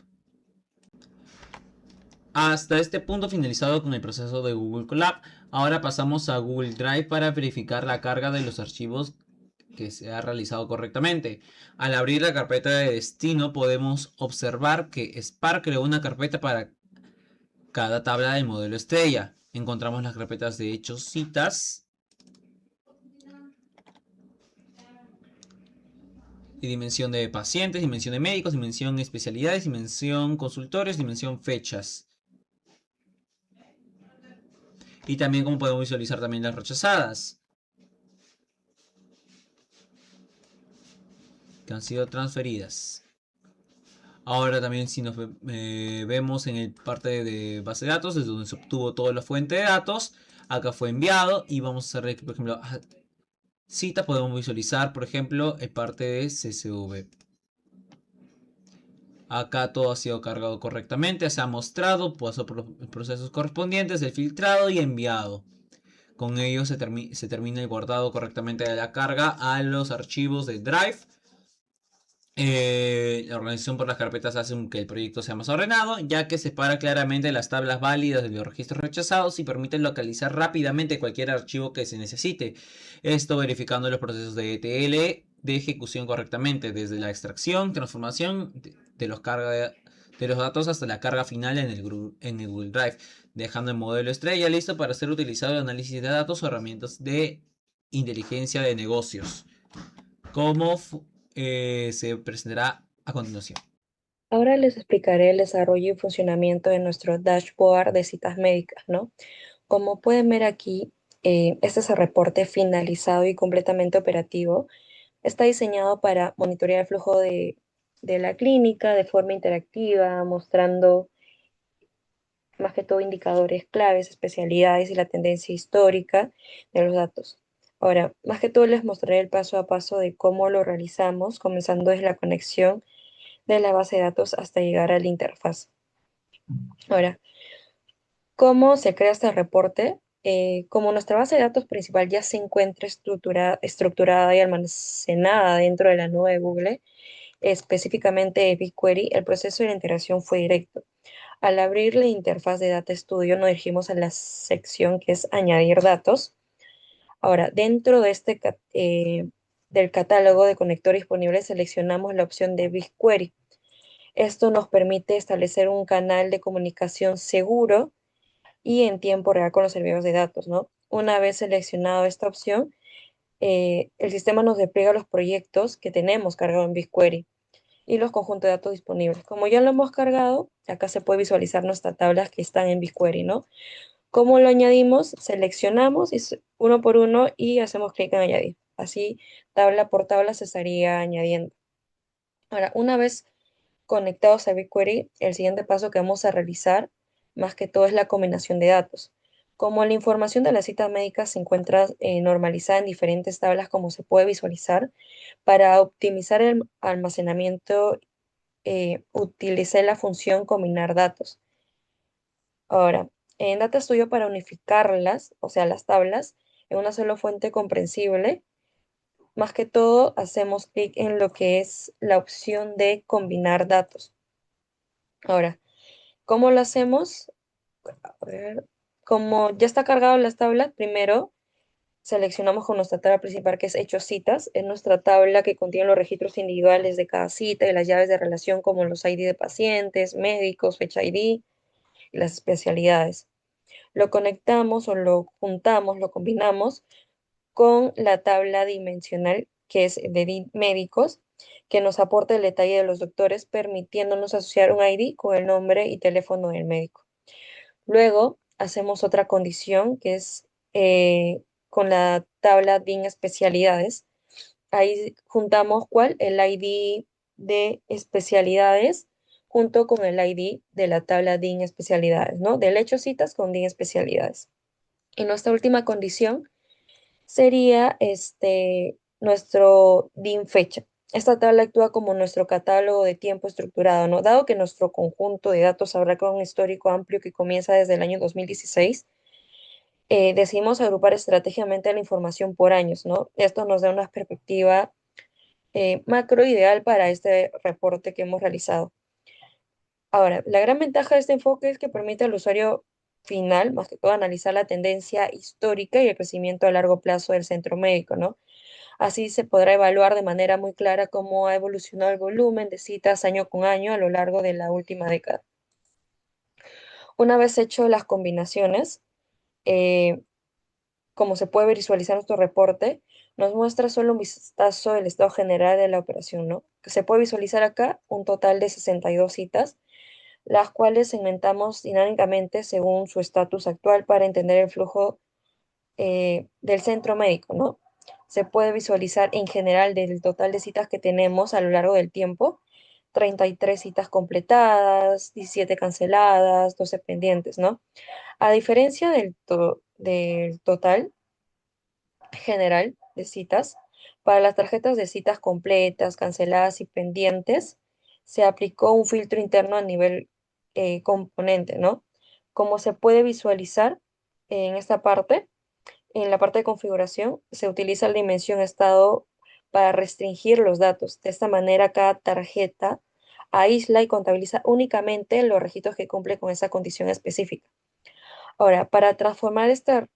Hasta este punto finalizado con el proceso de Google Colab. Ahora pasamos a Google Drive para verificar la carga de los archivos que se ha realizado correctamente. Al abrir la carpeta de destino podemos observar que Spark creó una carpeta para cada tabla del modelo estrella. Encontramos las carpetas de hechos, citas y dimensión de pacientes, dimensión de médicos, dimensión especialidades, dimensión consultorios, dimensión fechas. Y también como podemos visualizar también las rechazadas que han sido transferidas. Ahora también si nos vemos en el parte de base de datos, desde donde se obtuvo toda la fuente de datos, acá fue enviado y vamos a hacer, por ejemplo, cita, podemos visualizar, por ejemplo, el parte de CSV. Acá todo ha sido cargado correctamente, se ha mostrado, pasó por los procesos correspondientes, el filtrado y enviado. Con ello se termina el guardado correctamente de la carga a los archivos de Drive. La organización por las carpetas hace que el proyecto sea más ordenado, ya que separa claramente las tablas válidas de los registros rechazados y permite localizar rápidamente cualquier archivo que se necesite. Esto verificando los procesos de ETL de ejecución correctamente, desde la extracción, transformación de los datos hasta la carga final en el Google Drive, dejando el modelo estrella listo para ser utilizado en análisis de datos o herramientas de inteligencia de negocios. Como se presentará a continuación. Ahora les explicaré el desarrollo y funcionamiento de nuestro dashboard de citas médicas, ¿no? Como pueden ver aquí, este es el reporte finalizado y completamente operativo. Está diseñado para monitorear el flujo de la clínica de forma interactiva, mostrando más que todo indicadores claves, especialidades y la tendencia histórica de los datos. Ahora, más que todo les mostraré el paso a paso de cómo lo realizamos, comenzando desde la conexión de la base de datos hasta llegar a la interfaz. Ahora, ¿cómo se crea este reporte? Como nuestra base de datos principal ya se encuentra estructurada y almacenada dentro de la nube de Google, específicamente BigQuery, el proceso de la integración fue directo. Al abrir la interfaz de Data Studio, nos dirigimos a la sección que es Añadir datos. Ahora, dentro de del catálogo de conectores disponibles, seleccionamos la opción de BigQuery. Esto nos permite establecer un canal de comunicación seguro y en tiempo real con los servidores de datos, ¿no? Una vez seleccionado esta opción, el sistema nos despliega los proyectos que tenemos cargados en BigQuery y los conjuntos de datos disponibles. Como ya lo hemos cargado, acá se puede visualizar nuestras tablas que están en BigQuery, ¿no? ¿Cómo lo añadimos? Seleccionamos uno por uno y hacemos clic en añadir. Así, tabla por tabla se estaría añadiendo. Ahora, una vez conectados a BigQuery, el siguiente paso que vamos a realizar, más que todo, es la combinación de datos. Como la información de las citas médicas se encuentra normalizada en diferentes tablas, como se puede visualizar, para optimizar el almacenamiento, utilicé la función combinar datos. Ahora, en Data Studio, para unificarlas, o sea, las tablas, en una sola fuente comprensible, más que todo hacemos clic en lo que es la opción de combinar datos. Ahora, ¿cómo lo hacemos? A ver, como ya está cargado las tablas, primero seleccionamos con nuestra tabla principal, que es Hechos Citas. Es nuestra tabla que contiene los registros individuales de cada cita y las llaves de relación, como los ID de pacientes, médicos, fecha ID y las especialidades. Lo conectamos o lo juntamos, lo combinamos con la tabla dimensional, que es de médicos, que nos aporta el detalle de los doctores, permitiéndonos asociar un ID con el nombre y teléfono del médico. Luego hacemos otra condición, que es con la tabla DIN especialidades. Ahí juntamos cuál, el ID de especialidades junto con el ID de la tabla DIN especialidades, ¿no? Del hecho citas con DIN especialidades. Y nuestra última condición sería nuestro DIN fecha. Esta tabla actúa como nuestro catálogo de tiempo estructurado, ¿no? Dado que nuestro conjunto de datos abarca un histórico amplio que comienza desde el año 2016, decidimos agrupar estratégicamente la información por años, ¿no? Esto nos da una perspectiva macro ideal para este reporte que hemos realizado. Ahora, la gran ventaja de este enfoque es que permite al usuario final, más que todo, analizar la tendencia histórica y el crecimiento a largo plazo del centro médico, ¿no? Así se podrá evaluar de manera muy clara cómo ha evolucionado el volumen de citas año con año a lo largo de la última década. Una vez hecho las combinaciones, eh, como se puede visualizar en nuestro reporte, nos muestra solo un vistazo del estado general de la operación, ¿no? Que se puede visualizar acá un total de 62 citas, las cuales segmentamos dinámicamente según su estatus actual para entender el flujo del centro médico, ¿no? Se puede visualizar en general del total de citas que tenemos a lo largo del tiempo, 33 citas completadas, 17 canceladas, 12 pendientes, ¿no? A diferencia del total general de citas, para las tarjetas de citas completas, canceladas y pendientes, se aplicó un filtro interno a nivel componente, ¿no? Como se puede visualizar en esta parte, en la parte de configuración, se utiliza la dimensión estado para restringir los datos. De esta manera, cada tarjeta aísla y contabiliza únicamente los registros que cumplen con esa condición específica. Ahora, para transformar este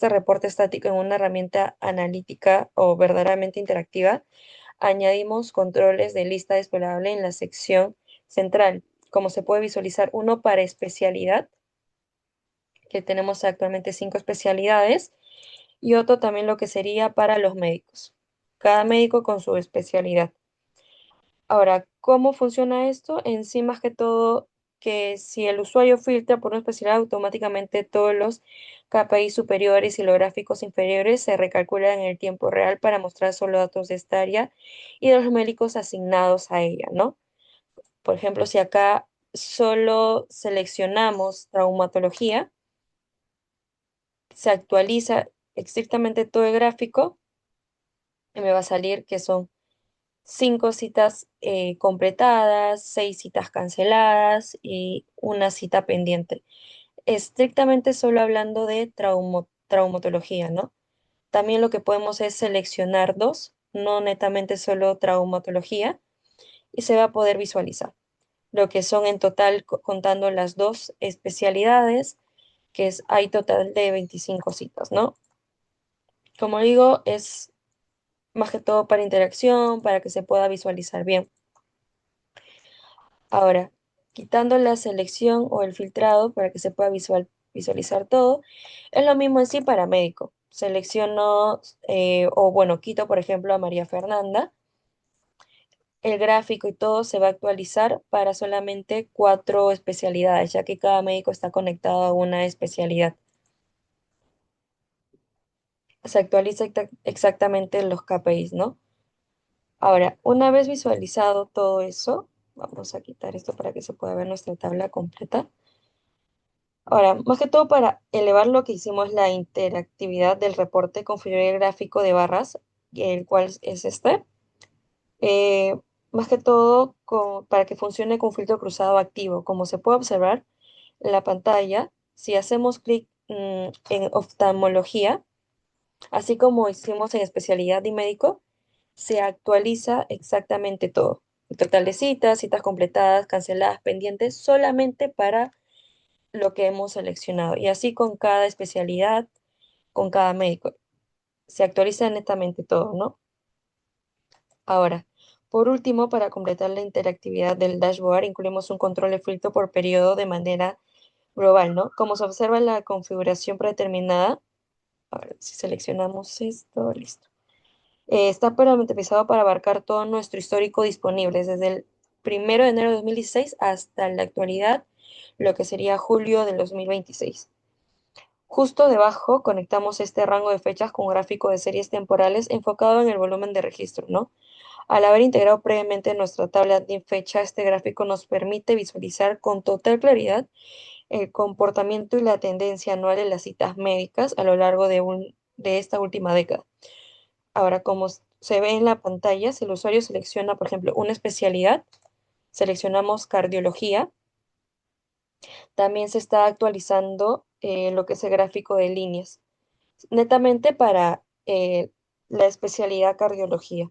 reporte estático en una herramienta analítica o verdaderamente interactiva, añadimos controles de lista desplegable en la sección central. Como se puede visualizar, uno para especialidad, que tenemos actualmente 5 especialidades, y otro también lo que sería para los médicos. Cada médico con su especialidad. Ahora, ¿cómo funciona esto? En sí, más que todo, que si el usuario filtra por una especialidad, automáticamente todos los KPI superiores y los gráficos inferiores se recalculan en el tiempo real para mostrar solo datos de esta área y de los médicos asignados a ella, ¿no? Por ejemplo, si acá solo seleccionamos traumatología, se actualiza estrictamente todo el gráfico y me va a salir que son 5 citas completadas, 6 citas canceladas y una cita pendiente. Estrictamente solo hablando de traumatología, ¿no? También lo que podemos es seleccionar dos, no netamente solo traumatología, y se va a poder visualizar lo que son en total, contando las dos especialidades, hay total de 25 citas, ¿no? Como digo, es más que todo para interacción, para que se pueda visualizar bien. Ahora, quitando la selección o el filtrado para que se pueda visualizar todo, es lo mismo en sí para médico. Selecciono, o bueno, quito por ejemplo a María Fernanda. El gráfico y todo se va a actualizar para solamente 4 especialidades, ya que cada médico está conectado a una especialidad. se actualiza exactamente los KPIs, ¿no? Ahora, una vez visualizado todo eso, vamos a quitar esto para que se pueda ver nuestra tabla completa. Ahora, más que todo para elevar lo que hicimos, la interactividad del reporte, configurar el gráfico de barras, el cual es este. Más que todo para que funcione con filtro cruzado activo. Como se puede observar en la pantalla, si hacemos clic en oftalmología, así como hicimos en especialidad y médico, se actualiza exactamente todo. El total de citas, citas completadas, canceladas, pendientes, solamente para lo que hemos seleccionado. Y así con cada especialidad, con cada médico. Se actualiza netamente todo, ¿no? Ahora, por último, para completar la interactividad del dashboard, incluimos un control de filtro por periodo de manera global, ¿no? Como se observa en la configuración predeterminada, a ver si seleccionamos esto, listo. Está parametrizado para abarcar todo nuestro histórico disponible, desde el 1 de enero de 2016 hasta la actualidad, lo que sería julio del 2026. Justo debajo conectamos este rango de fechas con un gráfico de series temporales enfocado en el volumen de registro, ¿no? Al haber integrado previamente nuestra tabla de fecha, este gráfico nos permite visualizar con total claridad el comportamiento y la tendencia anual de las citas médicas a lo largo de esta última década. Ahora, como se ve en la pantalla, si el usuario selecciona, por ejemplo, una especialidad, seleccionamos cardiología, también se está actualizando lo que es el gráfico de líneas, netamente para la especialidad cardiología.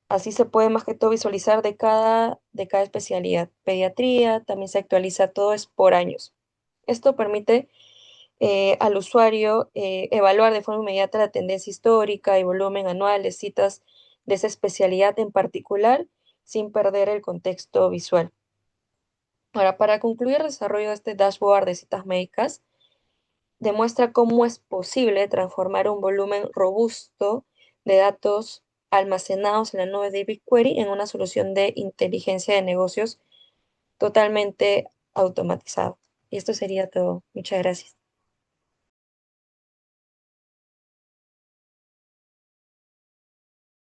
Así se puede más que todo visualizar de cada especialidad. Pediatría, también se actualiza todo es por años. Esto permite al usuario evaluar de forma inmediata la tendencia histórica y volumen anual de citas de esa especialidad en particular, sin perder el contexto visual. Ahora, para concluir el desarrollo de este dashboard de citas médicas, demuestra cómo es posible transformar un volumen robusto de datos almacenados en la nube de BigQuery en una solución de inteligencia de negocios totalmente automatizada. Y esto sería todo. Muchas gracias.